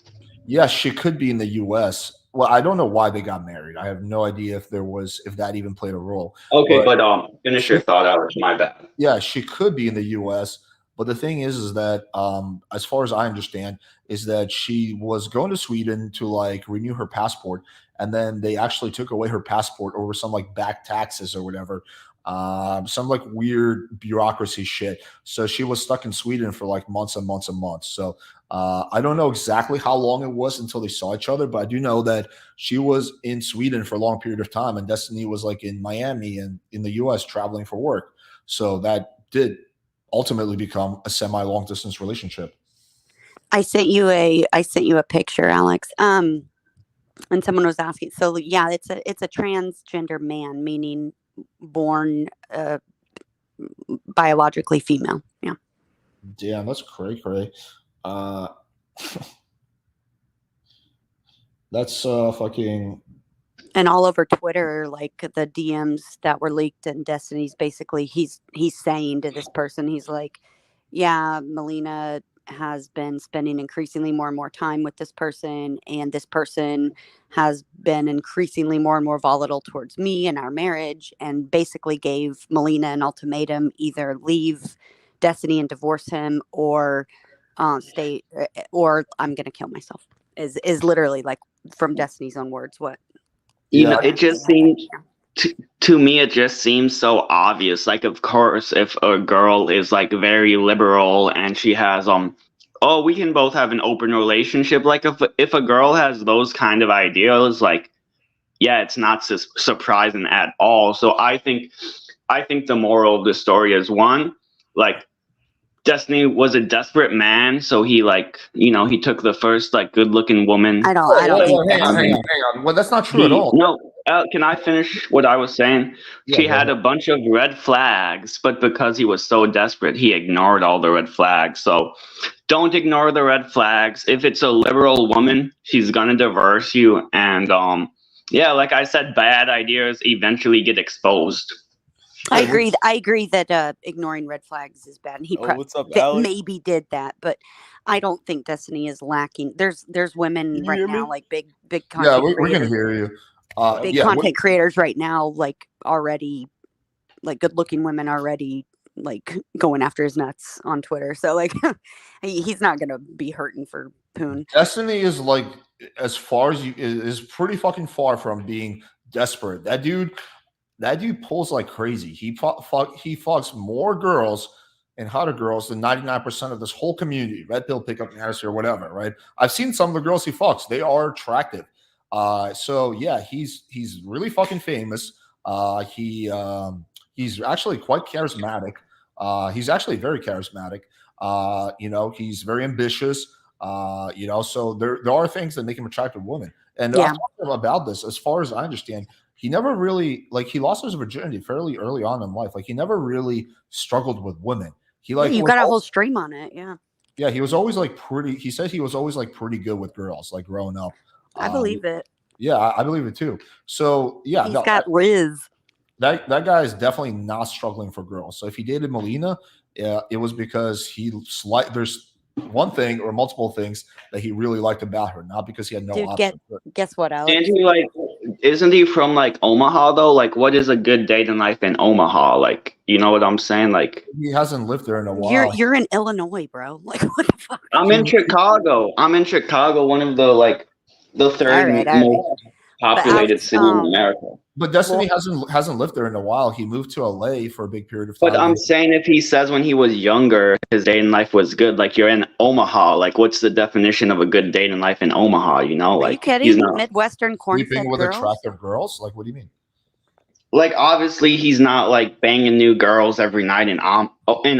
Speaker 1: Yes, she could be in the U.S. Well, I don't know why they got married. I have no idea if that even played a role.
Speaker 5: Okay,
Speaker 1: But
Speaker 5: but finish your
Speaker 1: she,
Speaker 5: thought, Alex. My bad.
Speaker 1: yeah, she could be in the U.S. But the thing is that as far as I understand, is that she was going to Sweden to like renew her passport, and then they actually took away her passport over some like back taxes or whatever, some like weird bureaucracy shit. So she was stuck in Sweden for like months and months and months. So I don't know exactly how long it was until they saw each other, but I do know that she was in Sweden for a long period of time, and Destiny was like in Miami and in the U.S. traveling for work. So that did ultimately become a semi long distance relationship.
Speaker 6: I sent you a picture, Alex. And someone was asking. So yeah, it's a transgender man, meaning born biologically female. Yeah.
Speaker 1: Damn, that's cray cray. Uh, that's fucking.
Speaker 6: And all over Twitter, like the DMs that were leaked, and Destiny's basically he's saying to this person, he's like, yeah, Melina has been spending increasingly more and more time with this person, and this person has been increasingly more and more volatile towards me and our marriage, and basically gave Melina an ultimatum: either leave Destiny and divorce him, or stay, or I'm gonna kill myself. Is literally like from Destiny's own words what
Speaker 1: Yeah,
Speaker 5: It just seems to me it just seems so obvious. Like of course if a girl is like very liberal and she has oh we can both have an open relationship, like if a girl has those kind of ideals, like yeah, it's not surprising at all. So I think the moral of the story is one, like Destiny was a desperate man, so he like he took the first like good looking woman.
Speaker 6: I
Speaker 1: Whoa,
Speaker 6: don't think
Speaker 1: hang on,
Speaker 6: that's
Speaker 1: hang on, hang on. Well, that's not true at
Speaker 5: He
Speaker 1: all.
Speaker 5: no, can I finish what I was saying?
Speaker 1: Yeah,
Speaker 5: She
Speaker 1: go
Speaker 5: had
Speaker 1: ahead.
Speaker 5: a bunch of red flags, but because he was so desperate, he ignored all the red flags. So don't ignore the red flags. If it's a liberal woman, she's gonna divorce you, and yeah, like I said, bad ideas eventually get exposed.
Speaker 6: I agree. I agree that ignoring red flags is bad, and he
Speaker 7: what's up, Alex?
Speaker 6: maybe did that, but I don't think Destiny is lacking. There's women
Speaker 7: Can you
Speaker 6: right
Speaker 7: hear
Speaker 6: now,
Speaker 7: me?
Speaker 6: like big
Speaker 1: Yeah,
Speaker 6: content
Speaker 1: we can
Speaker 6: creators,
Speaker 1: hear you.
Speaker 6: big
Speaker 1: Yeah,
Speaker 6: content creators right now, like already, like good looking women already, like going after his nuts on Twitter. So like, he's not gonna be hurting for Poon.
Speaker 1: Destiny is like as far as you is pretty fucking far from being desperate. That dude pulls like crazy. He fucks more girls and hotter girls than 99% of this whole community, red pill pickup artists or whatever, right? I've seen some of the girls he fucks. They are attractive. So yeah, he's really fucking famous. He's actually quite charismatic. He's actually very charismatic. He's very ambitious. So there are things that make him attractive to women. And
Speaker 6: Yeah.
Speaker 1: I've talked to him about this. As far as I understand, he never really he lost his virginity fairly early on in life. Like he never really struggled with women. He
Speaker 6: Yeah,
Speaker 1: like
Speaker 6: you
Speaker 1: was
Speaker 6: got a
Speaker 1: al-
Speaker 6: whole stream on it. Yeah,
Speaker 1: yeah, he was always like pretty. He said he was always like pretty good with girls, like growing up.
Speaker 6: I believe it.
Speaker 1: Yeah, I believe it too. So yeah,
Speaker 6: He's
Speaker 1: no,
Speaker 6: got Riz.
Speaker 1: that guy is definitely not struggling for girls. So if he dated Melina, it was because there's one thing or multiple things that he really liked about her, not because he had no
Speaker 6: Dude,
Speaker 1: option.
Speaker 6: guess what,
Speaker 5: And
Speaker 6: Alex?
Speaker 5: he like, isn't he from like Omaha though? Like, what is a good date in life in Omaha? Like, you know what I'm saying? Like,
Speaker 1: He hasn't lived there in a
Speaker 6: You're
Speaker 1: while.
Speaker 6: you're in Illinois, bro. Like, what the fuck?
Speaker 5: I'm in Chicago. One of the third
Speaker 6: All right.
Speaker 5: most
Speaker 6: But
Speaker 5: populated
Speaker 6: Alex,
Speaker 5: city in America.
Speaker 1: But Destiny
Speaker 6: Lo-
Speaker 1: hasn't lived there in a while. He moved to LA for a big period of
Speaker 5: But
Speaker 1: time.
Speaker 5: I'm saying if he says when he was younger, his day in life was good, like you're in Omaha, like what's the definition of a good date in life in Omaha? You know,
Speaker 6: are you
Speaker 5: like he's
Speaker 6: kidding?
Speaker 5: not
Speaker 6: Midwestern
Speaker 1: Sleeping
Speaker 6: corn-fed
Speaker 1: with
Speaker 6: girls.
Speaker 1: attractive girls? Like, what do you mean?
Speaker 5: like obviously he's not like banging new girls every night in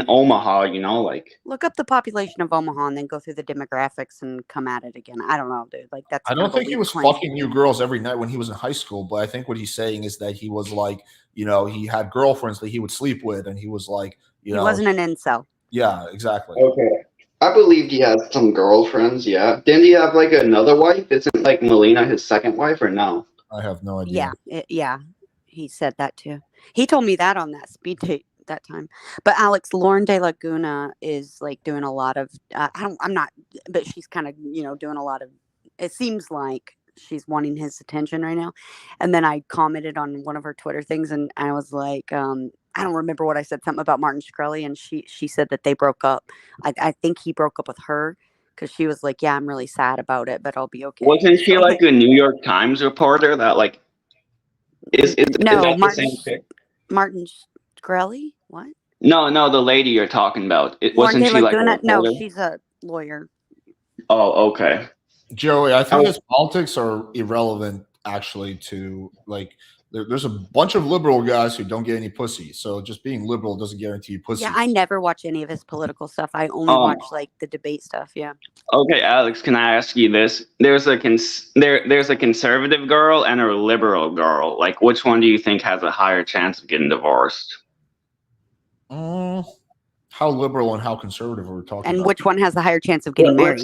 Speaker 5: Omaha, you know, like
Speaker 6: Look up the population of Omaha and then go through the demographics and come at it again. I don't know, dude. Like that's.
Speaker 1: I
Speaker 6: kind
Speaker 1: don't
Speaker 6: of a
Speaker 1: think he
Speaker 6: weak
Speaker 1: was
Speaker 6: claim.
Speaker 1: fucking new girls every night when he was in high school, but I think what he's saying is that he was like, he had girlfriends that he would sleep with, and he was like,
Speaker 6: He wasn't an incel.
Speaker 1: yeah, exactly.
Speaker 5: okay. I believed he had some girlfriends, yeah. Didn't he have like another wife? Isn't like Melina his second wife or no?
Speaker 1: I have no idea.
Speaker 6: Yeah. He said that too. He told me that on that speed date that time. But Alex, Lauren De Laguna is like doing a lot of. I'm not, but she's kind of doing a lot of. It seems like she's wanting his attention right now. And then I commented on one of her Twitter things, and I was like, I don't remember what I said. Something about Martin Shkreli, and she said that they broke up. I think he broke up with her because she was like, "Yeah, I'm really sad about it, but I'll be okay."
Speaker 5: Wasn't she
Speaker 6: So,
Speaker 5: like a New York Times reporter that like is
Speaker 6: no,
Speaker 5: that the
Speaker 6: Martin
Speaker 5: same chick?
Speaker 6: Martin Shkreli? What?
Speaker 5: No, the lady you're talking about.
Speaker 6: Lauren
Speaker 5: Wasn't
Speaker 6: De
Speaker 5: she like a
Speaker 6: Laguna? No,
Speaker 5: reporter?
Speaker 6: she's a lawyer.
Speaker 5: Oh, okay.
Speaker 1: Joey, I think
Speaker 5: Oh.
Speaker 1: his politics are irrelevant actually to like there's a bunch of liberal guys who don't get any pussy. So just being liberal doesn't guarantee you pussy.
Speaker 6: Yeah, I never watch any of his political stuff. I only watch like the debate stuff. Yeah.
Speaker 5: Okay, Alex, can I ask you this? There's a there's a conservative girl and a liberal girl. Like, which one do you think has a higher chance of getting divorced?
Speaker 1: How liberal and how conservative are we talking
Speaker 6: And
Speaker 1: about?
Speaker 6: which one has the higher chance of getting married?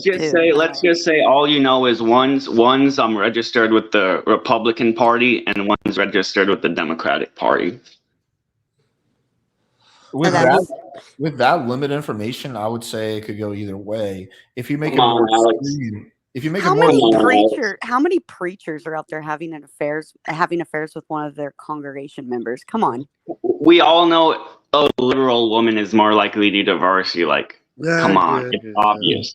Speaker 5: Let's just say all you know is one's registered with the Republican Party and one's registered with the Democratic Party.
Speaker 1: With that limited information, I would say it could go either way. If you make it more extreme, if you make
Speaker 6: how
Speaker 1: it more
Speaker 6: how many preachers are out there having affairs with one of their congregation members? Come on.
Speaker 5: We all know a liberal woman is more likely to divorce you. Like, come on, it's obvious.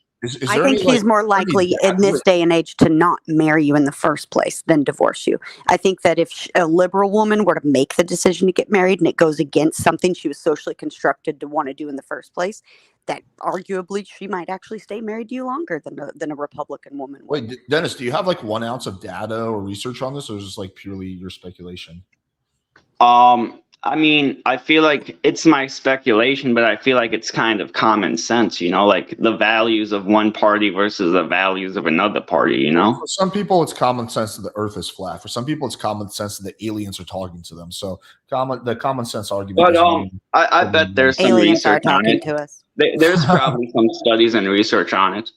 Speaker 6: I think he's more likely in this day and age to not marry you in the first place than divorce you. I think that if a liberal woman were to make the decision to get married and it goes against something she was socially constructed to want to do in the first place, that arguably she might actually stay married to you longer than a Republican woman would.
Speaker 1: Wait, Dennis, do you have like 1 ounce of data or research on this, or is this like purely your speculation?
Speaker 5: I mean, I feel like it's my speculation, but I feel like it's kind of common sense, you know, like the values of one party versus the values of another party, you know?
Speaker 1: For some people, it's common sense that the earth is flat. For some people, it's common sense that the aliens are talking to them. So the common sense argument.
Speaker 5: But I bet there's some
Speaker 6: aliens are
Speaker 5: research on
Speaker 6: talking
Speaker 5: it.
Speaker 6: to us.
Speaker 5: There's probably some studies and research on it.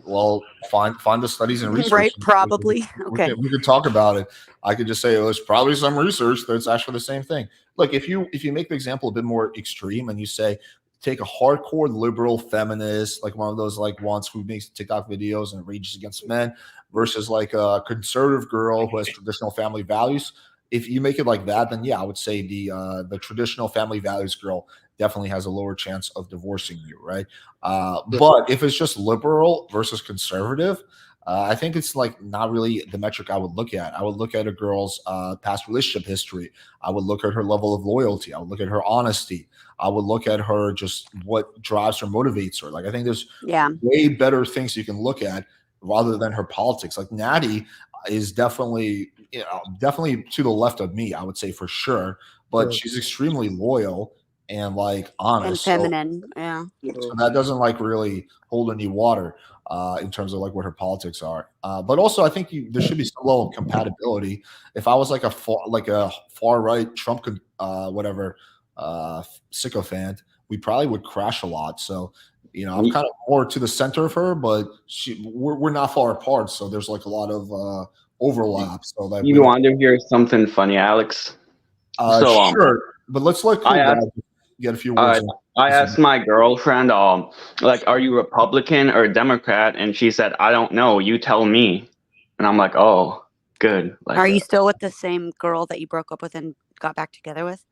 Speaker 1: Well, find the studies and research.
Speaker 6: Right, probably. Okay.
Speaker 1: We could talk about it. I could just say there's probably some research that's actually the same thing. Look, if you make the example a bit more extreme and you say take a hardcore liberal feminist, like one of those like ones who makes TikTok videos and rages against men, versus like a conservative girl who has traditional family values. If you make it like that, then yeah, I would say the traditional family values girl definitely has a lower chance of divorcing you, right? But if it's just liberal versus conservative, I think it's like not really the metric I would look at. I would look at a girl's past relationship history. I would look at her level of loyalty. I would look at her honesty. I would look at her just what drives her, motivates her. Like I think there's way better things you can look at rather than her politics. Like Natty is definitely to the left of me, I would say for sure. But she's extremely loyal and like honest
Speaker 6: and feminine.
Speaker 1: So that doesn't like really hold any water in terms of like what her politics are. But also I think there should be some level of compatibility. If I was like a far right Trump sycophant, we probably would crash a lot. So, I'm kind of more to the center of her, but we're not far apart. So there's like a lot of overlap. So that we
Speaker 5: You
Speaker 1: don't.
Speaker 5: want to hear something funny, Alex? So
Speaker 1: Sure, but let's let
Speaker 5: I
Speaker 1: cool guys
Speaker 5: asked
Speaker 1: get a few
Speaker 5: I
Speaker 1: words in.
Speaker 5: I asked my girlfriend, like, are you Republican or Democrat? And she said, I don't know. You tell me. And I'm like, oh, good. Like,
Speaker 6: Are you still with the same girl that you broke up with and got back together with?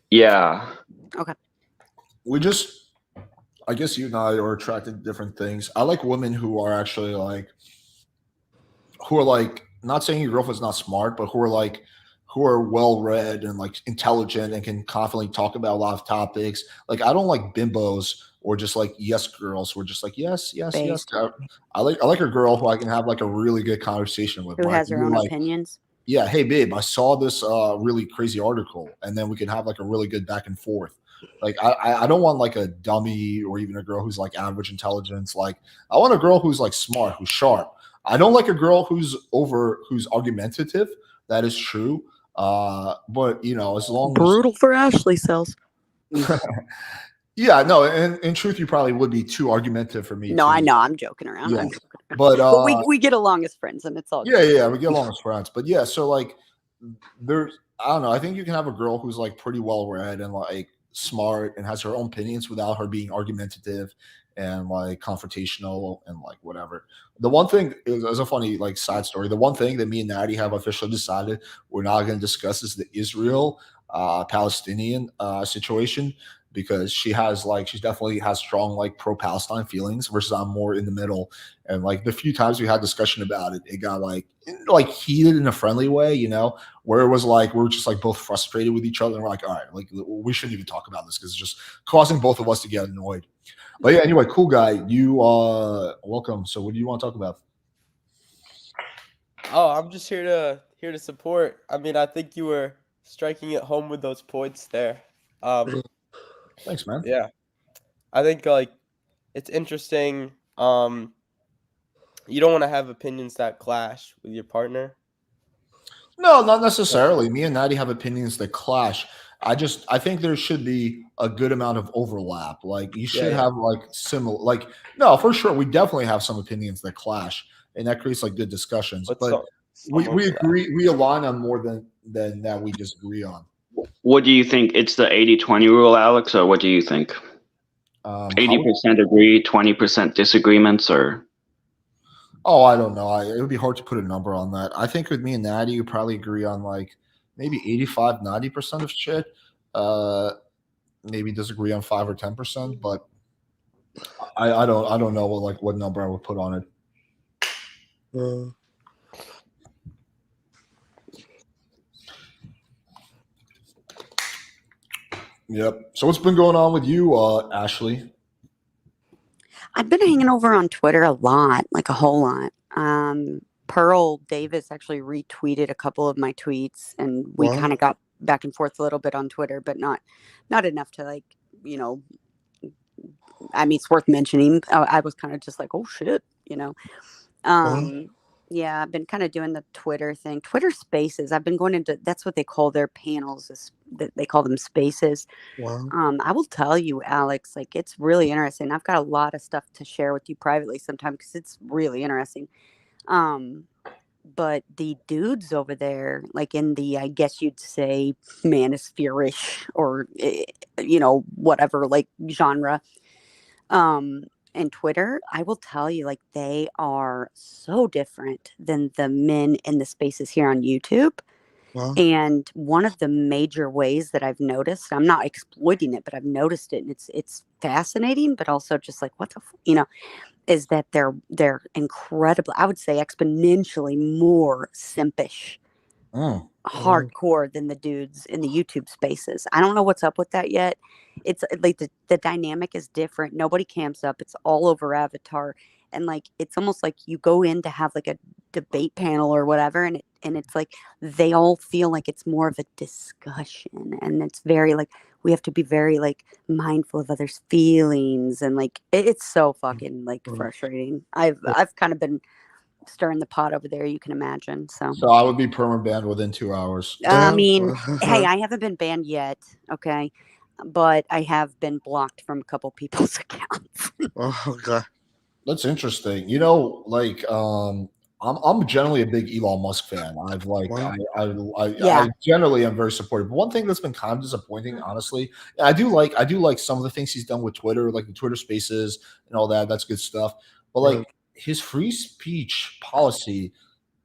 Speaker 5: yeah,
Speaker 6: Okay.
Speaker 1: I guess you and I are attracted to different things. I like women who are actually like, not saying your girlfriend's not smart, but who are well read and like intelligent and can confidently talk about a lot of topics. Like I don't like bimbos or just like yes girls who are just like yes, yes, yes.
Speaker 6: Based.
Speaker 1: I like a girl who I can have like a really good conversation with.
Speaker 6: Who
Speaker 1: Where I
Speaker 6: has
Speaker 1: can
Speaker 6: her
Speaker 1: be
Speaker 6: own
Speaker 1: like,
Speaker 6: opinions?
Speaker 1: yeah, hey babe, I saw this really crazy article, and then we can have like a really good back and forth. Like I don't want like a dummy or even a girl who's like average intelligence. Like I want a girl who's like smart, who's sharp. I don't like a girl who's argumentative. That is true. But as long as
Speaker 6: Brutal for Ashley cells.
Speaker 1: yeah, no, and in truth, you probably would be too argumentative for me
Speaker 6: No, I
Speaker 1: to.
Speaker 6: know. I'm joking around.
Speaker 1: Yeah,
Speaker 6: I'm joking around.
Speaker 1: but
Speaker 6: But we get along as friends, and it's all
Speaker 1: yeah,
Speaker 6: good.
Speaker 1: yeah, we get along as friends. But yeah, so like there's I don't know. I think you can have a girl who's like pretty well read and like smart and has her own opinions without her being argumentative and like confrontational and like whatever. The one thing is as a funny like side story, the one thing that me and Natty have officially decided we're not going to discuss is the Israel Palestinian situation because she definitely has strong like pro Palestine feelings versus I'm more in the middle. And like the few times we had discussion about it, it got like heated in a friendly way, where it was like we were just like both frustrated with each other. And we're like, all right, like we shouldn't even talk about this because it's just causing both of us to get annoyed. But yeah, anyway, cool guy. You welcome. So what do you want to talk about?
Speaker 7: Oh, I'm just here to support. I mean, I think you were striking it home with those points there.
Speaker 1: Thanks, man.
Speaker 7: Yeah. I think like it's interesting. You don't want to have opinions that clash with your partner.
Speaker 1: No, not necessarily. Me and Natty have opinions that clash. I think there should be a good amount of overlap. Like you should have like similar like no, for sure. We definitely have some opinions that clash and that creates like good discussions. But we agree we align on more than that we disagree on.
Speaker 5: what do you think? It's the 80-20 rule, Alex, or what do you think? 80% agree, 20% disagreements, or?
Speaker 1: Oh, I don't know. It would be hard to put a number on that. I think with me and Natty, you probably agree on like maybe 85, 90% of shit. Maybe disagree on 5 or 10%, but I don't know what number I would put on it. Yep. So what's been going on with you, Ashley?
Speaker 6: I've been hanging over on Twitter a lot, like a whole lot. Pearl Davis actually retweeted a couple of my tweets, and we kind of got back and forth a little bit on Twitter, but not enough to like, I mean, it's worth mentioning. I was kind of just like, oh shit, Yeah, I've been kind of doing the Twitter thing. Twitter Spaces. I've been going into. That's what they call their panels. They call them Spaces.
Speaker 3: Wow.
Speaker 6: I will tell you, Alex. Like it's really interesting. I've got a lot of stuff to share with you privately sometime because it's really interesting. But the dudes over there, like in the, I guess you'd say, manosphere-ish or whatever like genre. And Twitter, I will tell you, like they are so different than the men in the spaces here on YouTube.
Speaker 3: Wow.
Speaker 6: And one of the major ways that I've noticed, I'm not exploiting it, but I've noticed it, and it's fascinating, but also just like what the is that they're incredible. I would say exponentially more simpish, hardcore than the dudes in the YouTube spaces. I don't know what's up with that yet. It's like the dynamic is different. Nobody camps up. It's all over Avatar. And like it's almost like you go in to have like a debate panel or whatever, and it's like they all feel like it's more of a discussion, and it's very like we have to be very like mindful of others' feelings, and like it's so fucking like frustrating. I've kind of been stirring the pot over there, you can imagine. So
Speaker 1: I would be perma banned within 2 hours.
Speaker 6: I mean, hey, I haven't been banned yet. Okay. but I have been blocked from a couple people's accounts.
Speaker 3: Oh god.
Speaker 1: That's interesting. You know, like I'm generally a big Elon Musk fan. I've like
Speaker 3: Wow.
Speaker 1: I generally am very supportive. But one thing that's been kind of disappointing, honestly, I do like some of the things he's done with Twitter, like the Twitter Spaces and all that. That's good stuff. But like
Speaker 3: Right.
Speaker 1: his free speech policy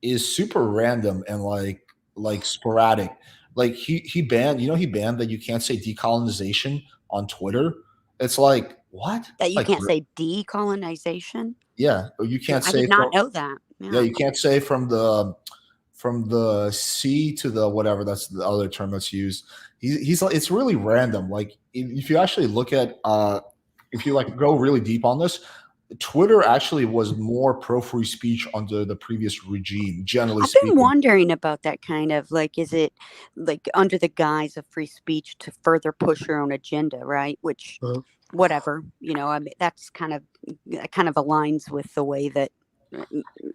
Speaker 1: is super random and like sporadic. Like he banned, he banned that you can't say decolonization on Twitter. It's like what?
Speaker 6: That you
Speaker 1: Like
Speaker 6: can't say decolonization.
Speaker 1: yeah, or you can't
Speaker 6: I
Speaker 1: say
Speaker 6: did not
Speaker 1: from
Speaker 6: know that.
Speaker 1: yeah,
Speaker 6: Yeah.
Speaker 1: you can't say from the sea to the whatever. That's the other term that's used. He's like it's really random. Like if you actually look at if you like go really deep on this, Twitter actually was more pro free speech under the previous regime, generally
Speaker 6: I've been
Speaker 1: speaking.
Speaker 6: wondering about that kind of like, is it like under the guise of free speech to further push your own agenda, right? Which,
Speaker 3: Uh,
Speaker 6: whatever, I mean, that kind of aligns with the way that uh,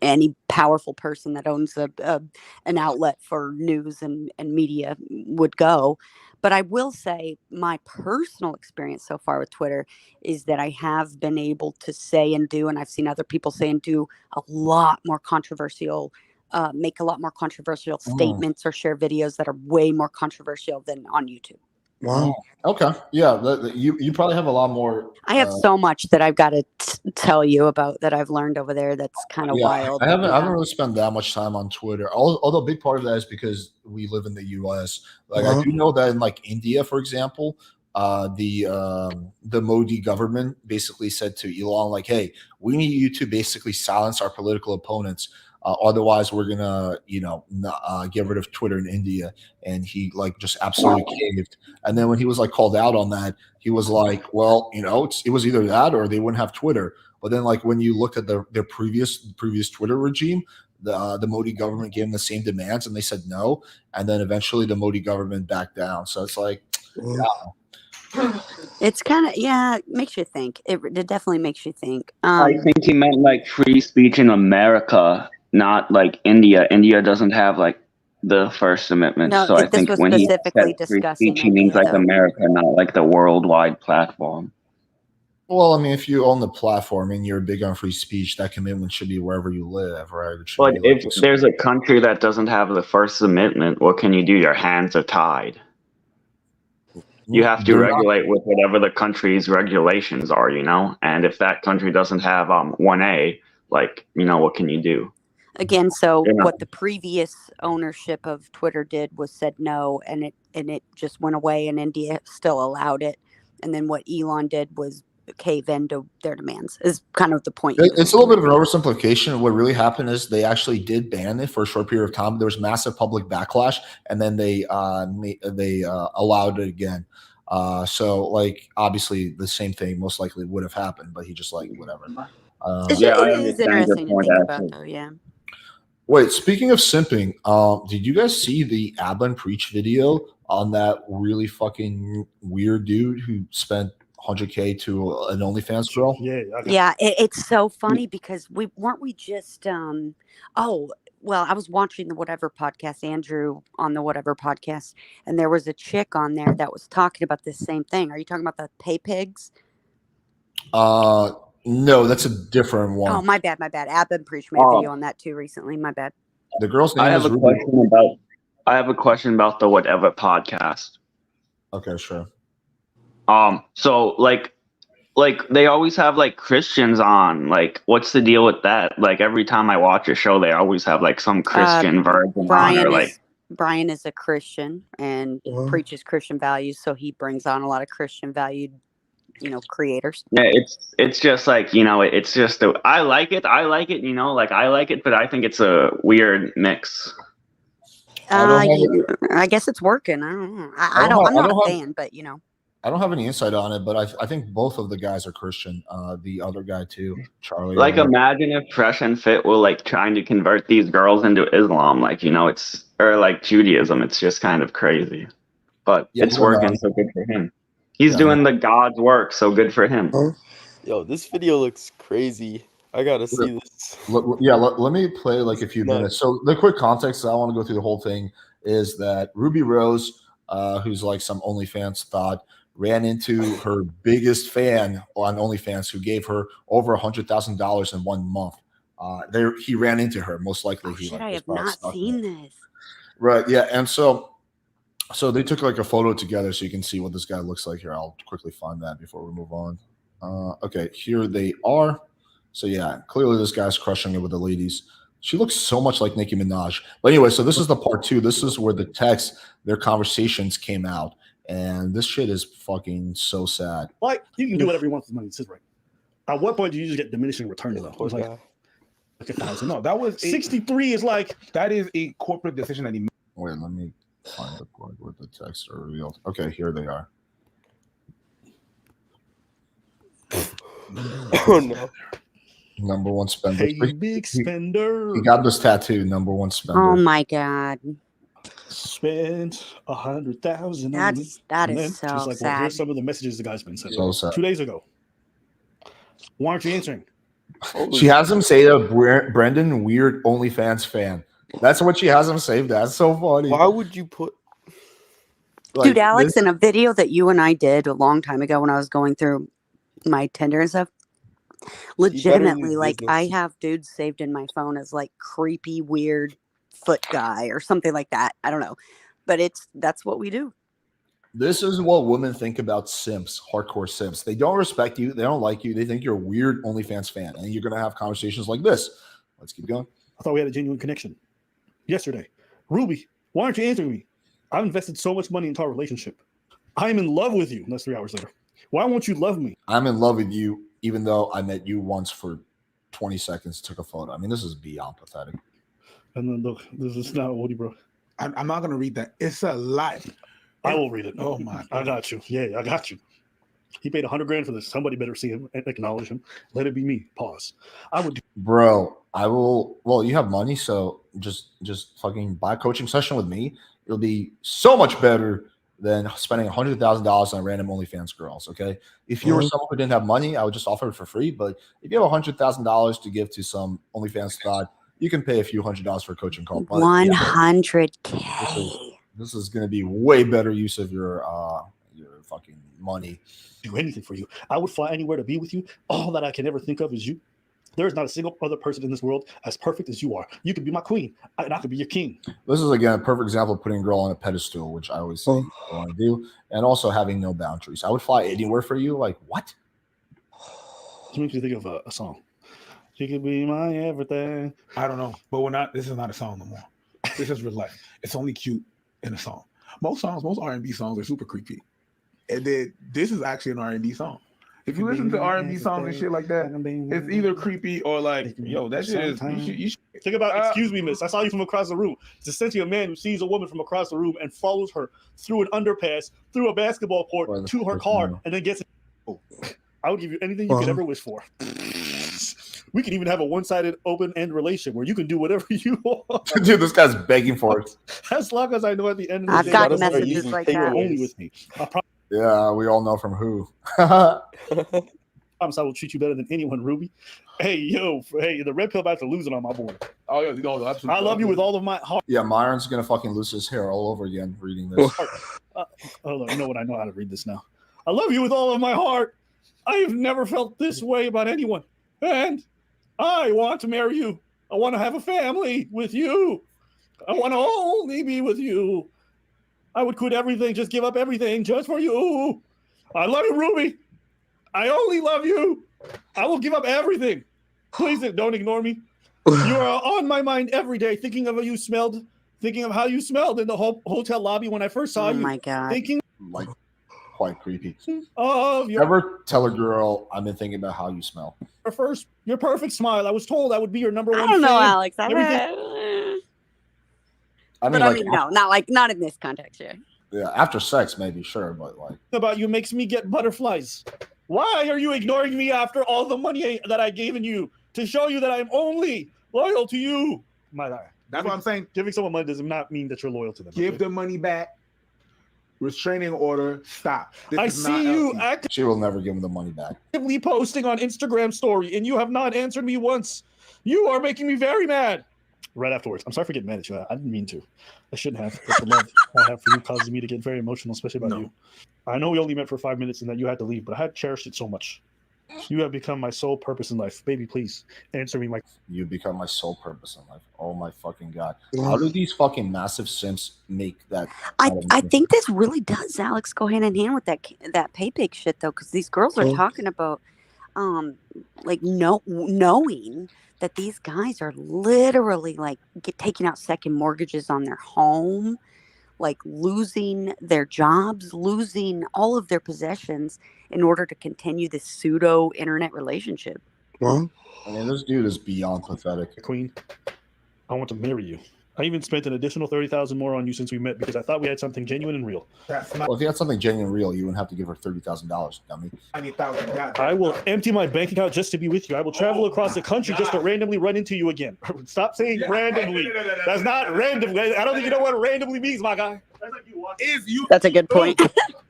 Speaker 6: any powerful person that owns an outlet for news and media would go. But I will say my personal experience so far with Twitter is that I have been able to say and do, and I've seen other people say and do a lot more controversial make a lot more controversial
Speaker 1: Mm,
Speaker 6: statements or share videos that are way more controversial than on YouTube.
Speaker 1: mm.
Speaker 3: wow.
Speaker 1: Okay, yeah, you probably have a lot more.
Speaker 6: I have so much that I've got to tell you about that I've learned over there that's kind of
Speaker 1: Yeah,
Speaker 6: wild.
Speaker 1: I haven't
Speaker 6: Yeah.
Speaker 1: really spent that much time on Twitter. Although a big part of that is because we live in the U.S. Like I
Speaker 3: Uh-huh.
Speaker 1: do know that in like India, for example, the Modi government basically said to Elon, like, "Hey, we need you to basically silence our political opponents. Otherwise, we're gonna, get rid of Twitter in India." And he like just absolutely caved. And then when he was like called out on that, he was like, "Well, it was either that or they wouldn't have Twitter." But then, like when you look at their previous Twitter regime, the Modi government gave them the same demands, and they said no. And then eventually, the Modi government backed down. So it's like,
Speaker 3: Uh,
Speaker 6: It's kind of, yeah, it makes you think. It definitely makes you think.
Speaker 5: I think he meant like free speech in America, not like India. India doesn't have like the First Amendment,
Speaker 6: No,
Speaker 5: so I
Speaker 6: this
Speaker 5: think
Speaker 6: was
Speaker 5: when he said
Speaker 6: specifically
Speaker 5: free
Speaker 6: discussing
Speaker 5: speech, he means
Speaker 6: India,
Speaker 5: like
Speaker 6: though.
Speaker 5: America, not like the worldwide platform.
Speaker 1: well, I mean, if you own the platform and you're big on free speech, that commitment should be wherever you live, right? It should
Speaker 5: But
Speaker 1: be like
Speaker 5: if there's a country that doesn't have the First Amendment, what can you do? Your hands are tied. You have to
Speaker 1: they're not.
Speaker 5: regulate with whatever the country's regulations are, And if that country doesn't have 1A, like, what can you do?
Speaker 6: Again, so
Speaker 5: You know?
Speaker 6: what the previous ownership of Twitter did was said no, and it just went away, and India still allowed it. And then what Elon did was cave into their demands. Is kind of the point he was
Speaker 1: It's a little
Speaker 6: making.
Speaker 1: bit of an oversimplification. What really happened is they actually did ban it for a short period of time. There was massive public backlash, and then they allowed it again. So like obviously the same thing most likely would have happened, but he just like whatever.
Speaker 5: Yeah, I
Speaker 6: It is
Speaker 5: understand your
Speaker 6: interesting to
Speaker 5: point,
Speaker 6: think about,
Speaker 5: actually.
Speaker 6: though. Yeah.
Speaker 1: Wait, speaking of simping, did you guys see the Ablin Preach video on that really fucking weird dude who spent 100K to an OnlyFans girl?
Speaker 6: Yeah, it's so funny because we just oh, well, I was watching the whatever podcast, Andrew on the whatever podcast, and there was a chick on there that was talking about this same thing. Are you talking about the pay pigs?
Speaker 1: No, that's a different
Speaker 6: Oh,
Speaker 1: one.
Speaker 6: my bad. Abin Preach made a video on that too recently. My bad.
Speaker 1: The girl's
Speaker 5: I
Speaker 1: name
Speaker 5: have
Speaker 1: is
Speaker 5: a
Speaker 1: Ruby.
Speaker 5: question about the whatever podcast.
Speaker 1: Okay, sure.
Speaker 5: So like they always have like Christians on. Like, what's the deal with that? Like every time I watch a show, they always have like some Christian virgin on, or like
Speaker 6: Brian is a Christian and preaches Christian values, so he brings on a lot of Christian valued, creators.
Speaker 5: yeah, it's just like it's just I like it, like I like it, but I think it's a weird mix.
Speaker 6: I guess it's working. I don't know. I'm not a fan, but
Speaker 1: I don't have any insight on it, but I think both of the guys are Christian. The other guy too, Charlie.
Speaker 5: Like, imagine if Fresh and Fit were like trying to convert these girls into Islam, like it's or like Judaism. It's just kind of crazy, but it's working, so good for him. He's doing the God's work, so good for him.
Speaker 7: Yo, this video looks crazy. I gotta see this.
Speaker 1: Let me play like a few minutes. So the quick context, I want to go through the whole thing, is that Ruby Rose, who's like some OnlyFans thought, ran into her biggest fan on OnlyFans, who gave her over $100,000 in 1 month. He ran into her. Most likely,
Speaker 6: Oh
Speaker 1: he
Speaker 6: shit!
Speaker 1: like
Speaker 6: I
Speaker 1: was
Speaker 6: have
Speaker 1: probably
Speaker 6: not
Speaker 1: stuck
Speaker 6: seen
Speaker 1: there.
Speaker 6: this.
Speaker 1: Right? Yeah, and so they took like a photo together, so you can see what this guy looks like. Here, I'll quickly find that before we move on. Okay, here they are. So yeah, clearly this guy's crushing it with the ladies. She looks so much like Nicki Minaj. But anyway, so this is the part 2. This is where their conversations came out, and this shit is fucking so sad.
Speaker 8: Like, you can do whatever you want with money. This is right. At what point do you just get diminishing returns though?
Speaker 7: Poor
Speaker 8: It's like
Speaker 7: guy.
Speaker 8: 1,000.
Speaker 9: No, that was
Speaker 8: 63 is like
Speaker 9: that is a corporate decision that he made.
Speaker 1: Wait, let me find the part where the texts are revealed. Okay, here they are.
Speaker 7: Oh no.
Speaker 1: Number one spender.
Speaker 8: hey big spender.
Speaker 1: He got this tattoo. Number one spender.
Speaker 6: Oh my god.
Speaker 8: Spent 100,000.
Speaker 6: That is
Speaker 8: she's
Speaker 6: so
Speaker 8: like, well,
Speaker 6: sad.
Speaker 8: here's some of the messages the guy's been sending.
Speaker 1: So sad.
Speaker 8: 2 days ago. Why aren't you answering?
Speaker 1: She has him say to Brendan, weird OnlyFans fan. That's what she has him saved. That's so funny.
Speaker 7: Why would you put?
Speaker 1: Like,
Speaker 6: Dude, Alex,
Speaker 1: this-
Speaker 6: in a video that you and I did a long time ago when I was going through my Tinder and stuff, legitimately, like
Speaker 7: business.
Speaker 6: I have dudes saved in my phone as like creepy, weird foot guy or something like that. I don't know, but that's what we do.
Speaker 1: This is what women think about simps, hardcore simps. They don't respect you. They don't like you. They think you're a weird OnlyFans fan, and you're gonna have conversations like this. Let's keep going.
Speaker 8: I thought we had a genuine connection. Yesterday. Ruby, why aren't you answering me? I've invested so much money into our relationship. I am in love with you. And that's 3 hours later. Why won't you love me?
Speaker 1: I'm in love with you, even though I met you once for 20 seconds, took a photo. I mean, this is beyond pathetic.
Speaker 8: And then look, this is not Woody, bro.
Speaker 9: I'm not gonna read that. It's a lot.
Speaker 8: I will read it.
Speaker 9: Oh my!
Speaker 8: I got you. Yeah, I got you. He paid $100,000 for this. Somebody better see him and acknowledge him. Let it be me. Pause. I would do
Speaker 1: Bro, I will. Well, you have money, so just fucking buy a coaching session with me. It'll be so much better than spending $100,000 on random OnlyFans girls. Okay, if you were someone who didn't have money, I would just offer it for free. But if you have $100,000 to give to some OnlyFans god, you can pay a few $100s for a coaching call. But, yeah,
Speaker 6: 100K.
Speaker 1: this is going to be way better use of your fucking money.
Speaker 8: do anything for you. I would fly anywhere to be with you. All that I can ever think of is you. There is not a single other person in this world as perfect as you are. You could be my queen, and I could be your king.
Speaker 1: This is, again, a perfect example of putting a girl on a pedestal, which I always say I want to do, and also having no boundaries. I would fly anywhere for you. Like, what?
Speaker 8: This makes me think of a song. She could be my everything.
Speaker 9: I don't know, but we're not. This is not a song no more. This is real life. It's only cute in a song. Most R&B songs are super creepy, and then this is actually an R&B song. If you listen to R&B songs and shit like that, it's either creepy or like, yo, that shit is. You should
Speaker 8: think about. Excuse me, miss. I saw you from across the room. It's essentially a man who sees a woman from across the room and follows her through an underpass, through a basketball court, to her car, and then gets. I would give you anything you could ever wish for. We could even have a one-sided open-end relationship where you can do whatever you want.
Speaker 1: Dude, this guy's begging for it.
Speaker 8: As long as I know at the end of the
Speaker 6: I've
Speaker 8: day,
Speaker 6: gotten
Speaker 8: that's
Speaker 6: messages like that.
Speaker 8: only with me. I
Speaker 1: Yeah, we all know from who.
Speaker 8: promise I will treat you better than anyone, Ruby. Hey, yo, hey, the red pill about to lose it on my board.
Speaker 9: Oh yeah, no, absolutely.
Speaker 8: I love you with all of my heart.
Speaker 1: Yeah, Myron's gonna fucking lose his hair all over again reading this.
Speaker 8: Hold on, you know what? I know how to read this now. I love you with all of my heart. I have never felt this way about anyone. And I want to marry you. I want to have a family with you. I want to only be with you. I would quit everything, just give up everything just for you. I love you, Ruby. I only love you. I will give up everything. Please don't ignore me. You are on my mind every day, thinking of how you smelled in the hotel lobby when I first saw
Speaker 6: Oh
Speaker 8: you.
Speaker 6: my god.
Speaker 8: Thinking
Speaker 1: Like, quite creepy.
Speaker 8: of your
Speaker 1: Never tell a girl I've been thinking about how you smell.
Speaker 8: your perfect smile. I was told I would be your number one
Speaker 6: I don't know,
Speaker 8: fan.
Speaker 6: Alex.
Speaker 1: I mean,
Speaker 6: But
Speaker 1: like,
Speaker 6: no, not in this context here.
Speaker 1: yeah, after sex, maybe, sure, but like,
Speaker 8: About you makes me get butterflies. Why are you ignoring me after all the money that I gave you to show you that I'm only loyal to you?
Speaker 9: That's what I'm saying.
Speaker 8: Giving someone money does not mean that you're loyal to them.
Speaker 9: Give the money back. Restraining order. Stop. This
Speaker 8: I
Speaker 9: is not
Speaker 8: see you
Speaker 9: LC.
Speaker 1: she will never give him the money back.
Speaker 8: actively posting on Instagram story, and you have not answered me once. You are making me very mad. right afterwards. I'm sorry for getting mad at you. I didn't mean to. I shouldn't have. But the love I have for you causes me to get very emotional, especially about you. I know we only met for 5 minutes and that you had to leave, but I had cherished it so much. You have become my sole purpose in life. Baby, please answer me.
Speaker 1: You become my sole purpose in life. Oh my fucking god! How do these fucking massive simps make that?
Speaker 6: I think this really does, Alex, go hand in hand with that pay pig shit though, because these girls are talking about like knowing that these guys are literally like taking out second mortgages on their home, like losing their jobs, losing all of their possessions in order to continue this pseudo internet relationship.
Speaker 3: Well,
Speaker 1: I mean, this dude is beyond pathetic.
Speaker 8: Queen, I want to marry you. I even spent an additional $30,000 more on you since we met because I thought we had something genuine and real.
Speaker 1: Well, if you had something genuine and real, you wouldn't have to give her $30,000, dummy.
Speaker 8: I will empty my bank account just to be with you. I will travel across the country just to randomly run into you again. Stop saying randomly. That's not randomly. I don't think you know what randomly means, my guy.
Speaker 6: That's a good point.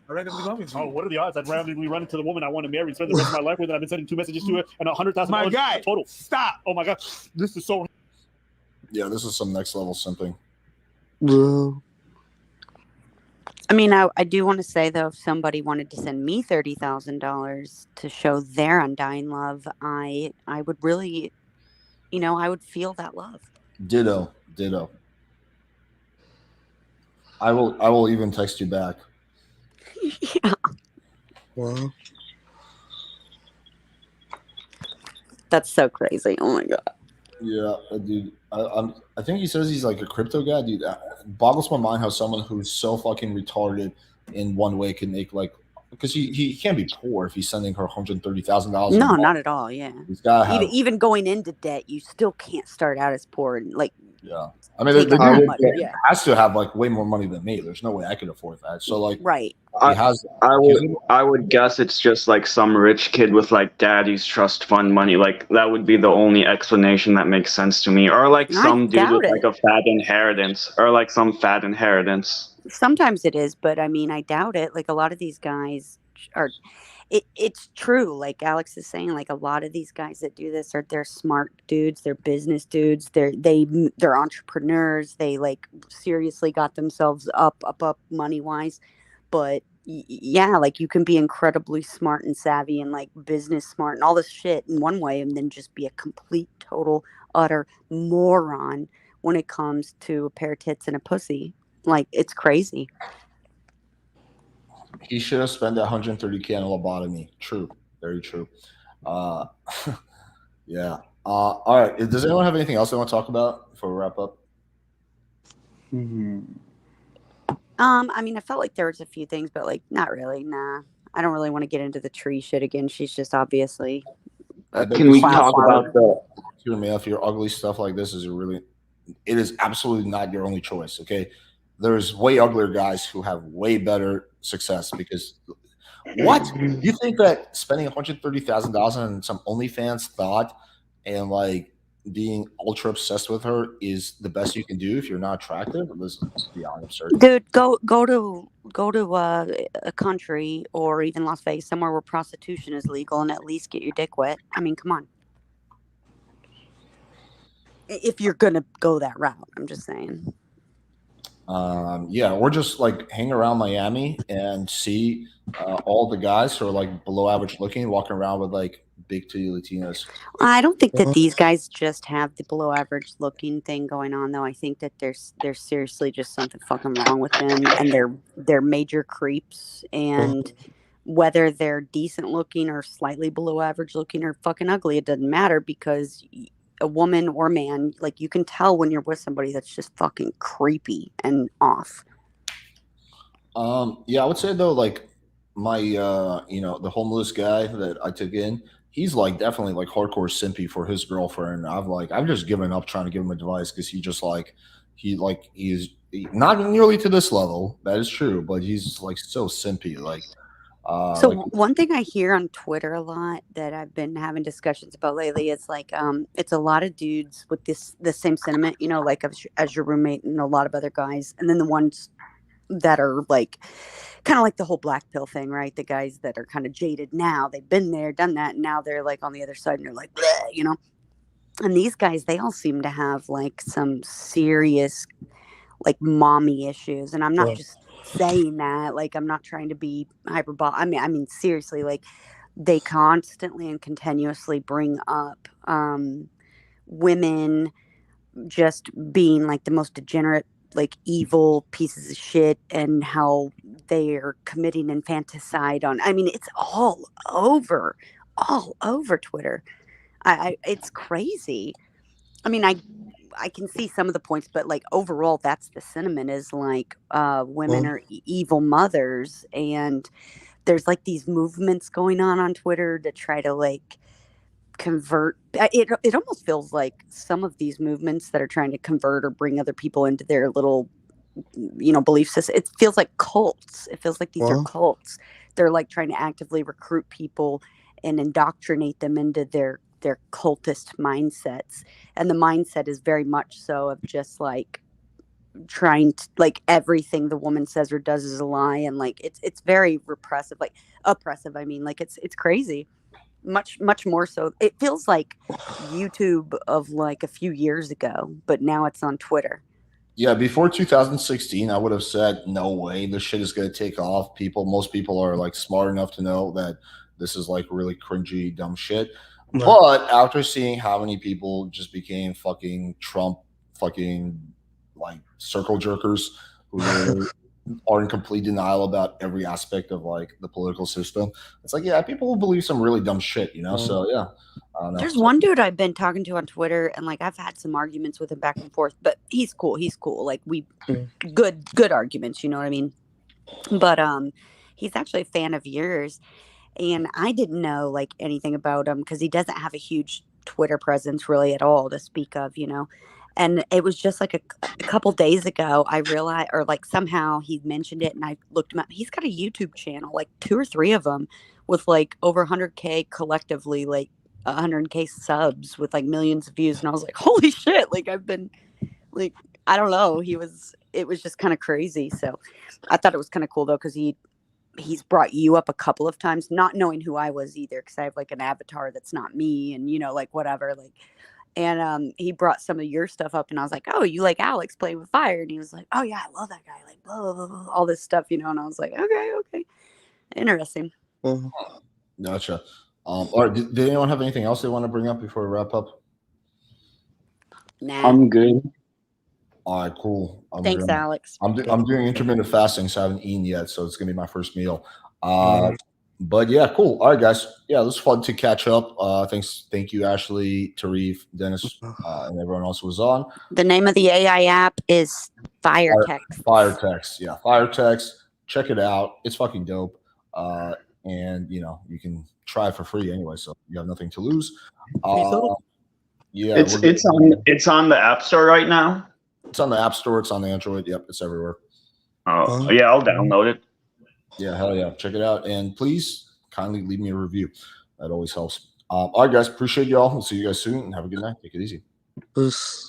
Speaker 8: Oh, what are the odds? I'd randomly run into the woman I want to marry and spend the rest of my life with, and I've been sending 2 messages to her and $100,000
Speaker 9: My guy,
Speaker 8: total.
Speaker 9: Stop.
Speaker 8: Oh my god, this is so.
Speaker 1: Yeah, this is some next level simping.
Speaker 6: I mean, I do want to say though, if somebody wanted to send me $30,000 to show their undying love, I would really, I would feel that love.
Speaker 1: Ditto. I will even text you back.
Speaker 6: Yeah.
Speaker 3: Well,
Speaker 6: that's so crazy. Oh my god.
Speaker 1: Yeah, dude. I think he says he's like a crypto guy, dude. It boggles my mind how someone who's so fucking retarded in one way can make like, because he can't be poor if he's sending her $130,000.
Speaker 6: No, not at all. Yeah.
Speaker 1: He's gotta have,
Speaker 6: even going into debt, you still can't start out as poor and like.
Speaker 1: Yeah, I mean,
Speaker 6: yeah.
Speaker 1: has to have like way more money than me. There's no way I could afford that. So like,
Speaker 6: right.
Speaker 5: I would guess it's just like some rich kid with like daddy's trust fund money. Like that would be the only explanation that makes sense to me. Or like some dude with like a fat inheritance.
Speaker 6: Sometimes it is, but I mean, I doubt it. Like a lot of these guys are. It's true, like Alex is saying. Like a lot of these guys that do this they're smart dudes, they're business dudes, they're entrepreneurs. They like seriously got themselves up money wise. But yeah, like you can be incredibly smart and savvy and like business smart and all this shit in one way, and then just be a complete, total, utter moron when it comes to a pair of tits and a pussy. Like it's crazy.
Speaker 1: He should have spent that $130K on a lobotomy. True, very true. Yeah. All right. Does anyone have anything else they want to talk about before we wrap up?
Speaker 6: I mean, I felt like there was a few things, but like not really. Nah, I don't really want to get into the tree shit again. She's just obviously.
Speaker 5: Can we talk about the?
Speaker 1: Hear me, if your ugly stuff like this is it is absolutely not your only choice. Okay, there's way uglier guys who have way better success because. What you think that spending $130,000 on some OnlyFans thought and like being ultra obsessed with her is the best you can do if you're not attractive? This is beyond absurd.
Speaker 6: Dude, go to a country or even Las Vegas, somewhere where prostitution is legal, and at least get your dick wet. I mean, come on. If you're gonna go that route, I'm just saying.
Speaker 1: Yeah, or just like hang around Miami and see all the guys who are like below average looking walking around with like big titty Latinas.
Speaker 6: I don't think that these guys just have the below average looking thing going on, though. I think that there's seriously just something fucking wrong with them, and they're major creeps. And whether they're decent looking or slightly below average looking or fucking ugly, it doesn't matter, because a woman or man, like, you can tell when you're with somebody that's just fucking creepy and off.
Speaker 1: Yeah, I would say though, like my the homeless guy that I took in, he's like definitely like hardcore simpy for his girlfriend. I've just given up trying to give him advice because he's not nearly to this level. That is true, but he's like so simpy.
Speaker 6: One thing I hear on Twitter a lot that I've been having discussions about lately is like it's a lot of dudes with the same sentiment, like as your roommate and a lot of other guys, and then the ones that are like kind of like the whole black pill thing, right? The guys that are kind of jaded now, they've been there, done that, and now they're like on the other side and they're like, bleh, And these guys, they all seem to have like some serious like mommy issues. And I'm not
Speaker 3: Well,
Speaker 6: just saying that, like I'm not trying to be hyperbolic. I mean seriously, like they constantly and continuously bring up women just being like the most degenerate, like evil pieces of shit, and how they are committing infanticide on. I mean, it's all over Twitter. It's crazy. I mean, I can see some of the points, but like overall, that's the sentiment is like women
Speaker 3: well,
Speaker 6: are evil mothers, and there's like these movements going on Twitter to try to like convert. It almost feels like some of these movements that are trying to convert or bring other people into their little belief system. It feels like cults. It feels like these are
Speaker 3: well,
Speaker 6: cults. They're like trying to actively recruit people and indoctrinate them into their cultist mindsets, and the mindset is very much so of just like trying to like everything the woman says or does is a lie, and like it's very repressive, like oppressive. I mean, like it's crazy, much more so. It feels like YouTube of like a few years ago, but now it's on Twitter.
Speaker 1: Yeah, before 2016, I would have said no way this shit is going to take off. Most people are like smart enough to know that this is like really cringy, dumb shit.
Speaker 3: right.
Speaker 1: But after seeing how many people just became fucking Trump, fucking like circle jerkers who literally are in complete denial about every aspect of like the political system, it's like, yeah, people will believe some really dumb shit, you know? So, yeah, I don't know.
Speaker 6: There's one dude I've been talking to on Twitter, and like I've had some arguments with him back and forth, but he's cool. He's cool. Like we
Speaker 3: Mm.
Speaker 6: good arguments, you know what I mean? But he's actually a fan of yours, and I didn't know like anything about him because he doesn't have a huge Twitter presence really at all to speak of, you know. And it was just like a couple days ago I realized, or like somehow he mentioned it, and I looked him up. He's got a YouTube channel, like two or three of them, with like over 100K collectively, like 100K subs with like millions of views. And I was like, holy shit! Like I've been like, I don't know. It was just kind of crazy. So I thought it was kind of cool though, because he's brought you up a couple of times, not knowing who I was either, because I have like an avatar that's not me, and like whatever, like. And he brought some of your stuff up, and I was like, "Oh, you like Alex playing with fire?" And he was like, "Oh yeah, I love that guy." Like blah, blah, blah, all this stuff, And I was like, "Okay, interesting."
Speaker 3: Well,
Speaker 1: Gotcha. All right. Did anyone have anything else they want to bring up before we wrap up?
Speaker 6: Nah.
Speaker 5: I'm good.
Speaker 1: All right, cool.
Speaker 6: Thanks, Alex.
Speaker 1: I'm doing intermittent fasting, so I haven't eaten yet, so it's gonna be my first meal.
Speaker 3: Mm.
Speaker 1: But yeah, cool. All right, guys. Yeah, it was fun to catch up. Thank you, Ashley, Tarif, Dennis, and everyone else who was on.
Speaker 6: The name of the AI app is Fire Text.
Speaker 1: Fire Text. Yeah, Fire Text. Check it out. It's fucking dope. And you can try it for free anyway, so you have nothing to lose. Yeah,
Speaker 5: It's on the App Store right now.
Speaker 1: It's on the App Store. It's on Android. Yep, it's everywhere.
Speaker 5: Oh yeah, I'll download it.
Speaker 1: Yeah, hell yeah. Check it out. And please kindly leave me a review. That always helps. All right, guys. Appreciate y'all. We'll see you guys soon and have a good night. Take it easy.
Speaker 3: Peace.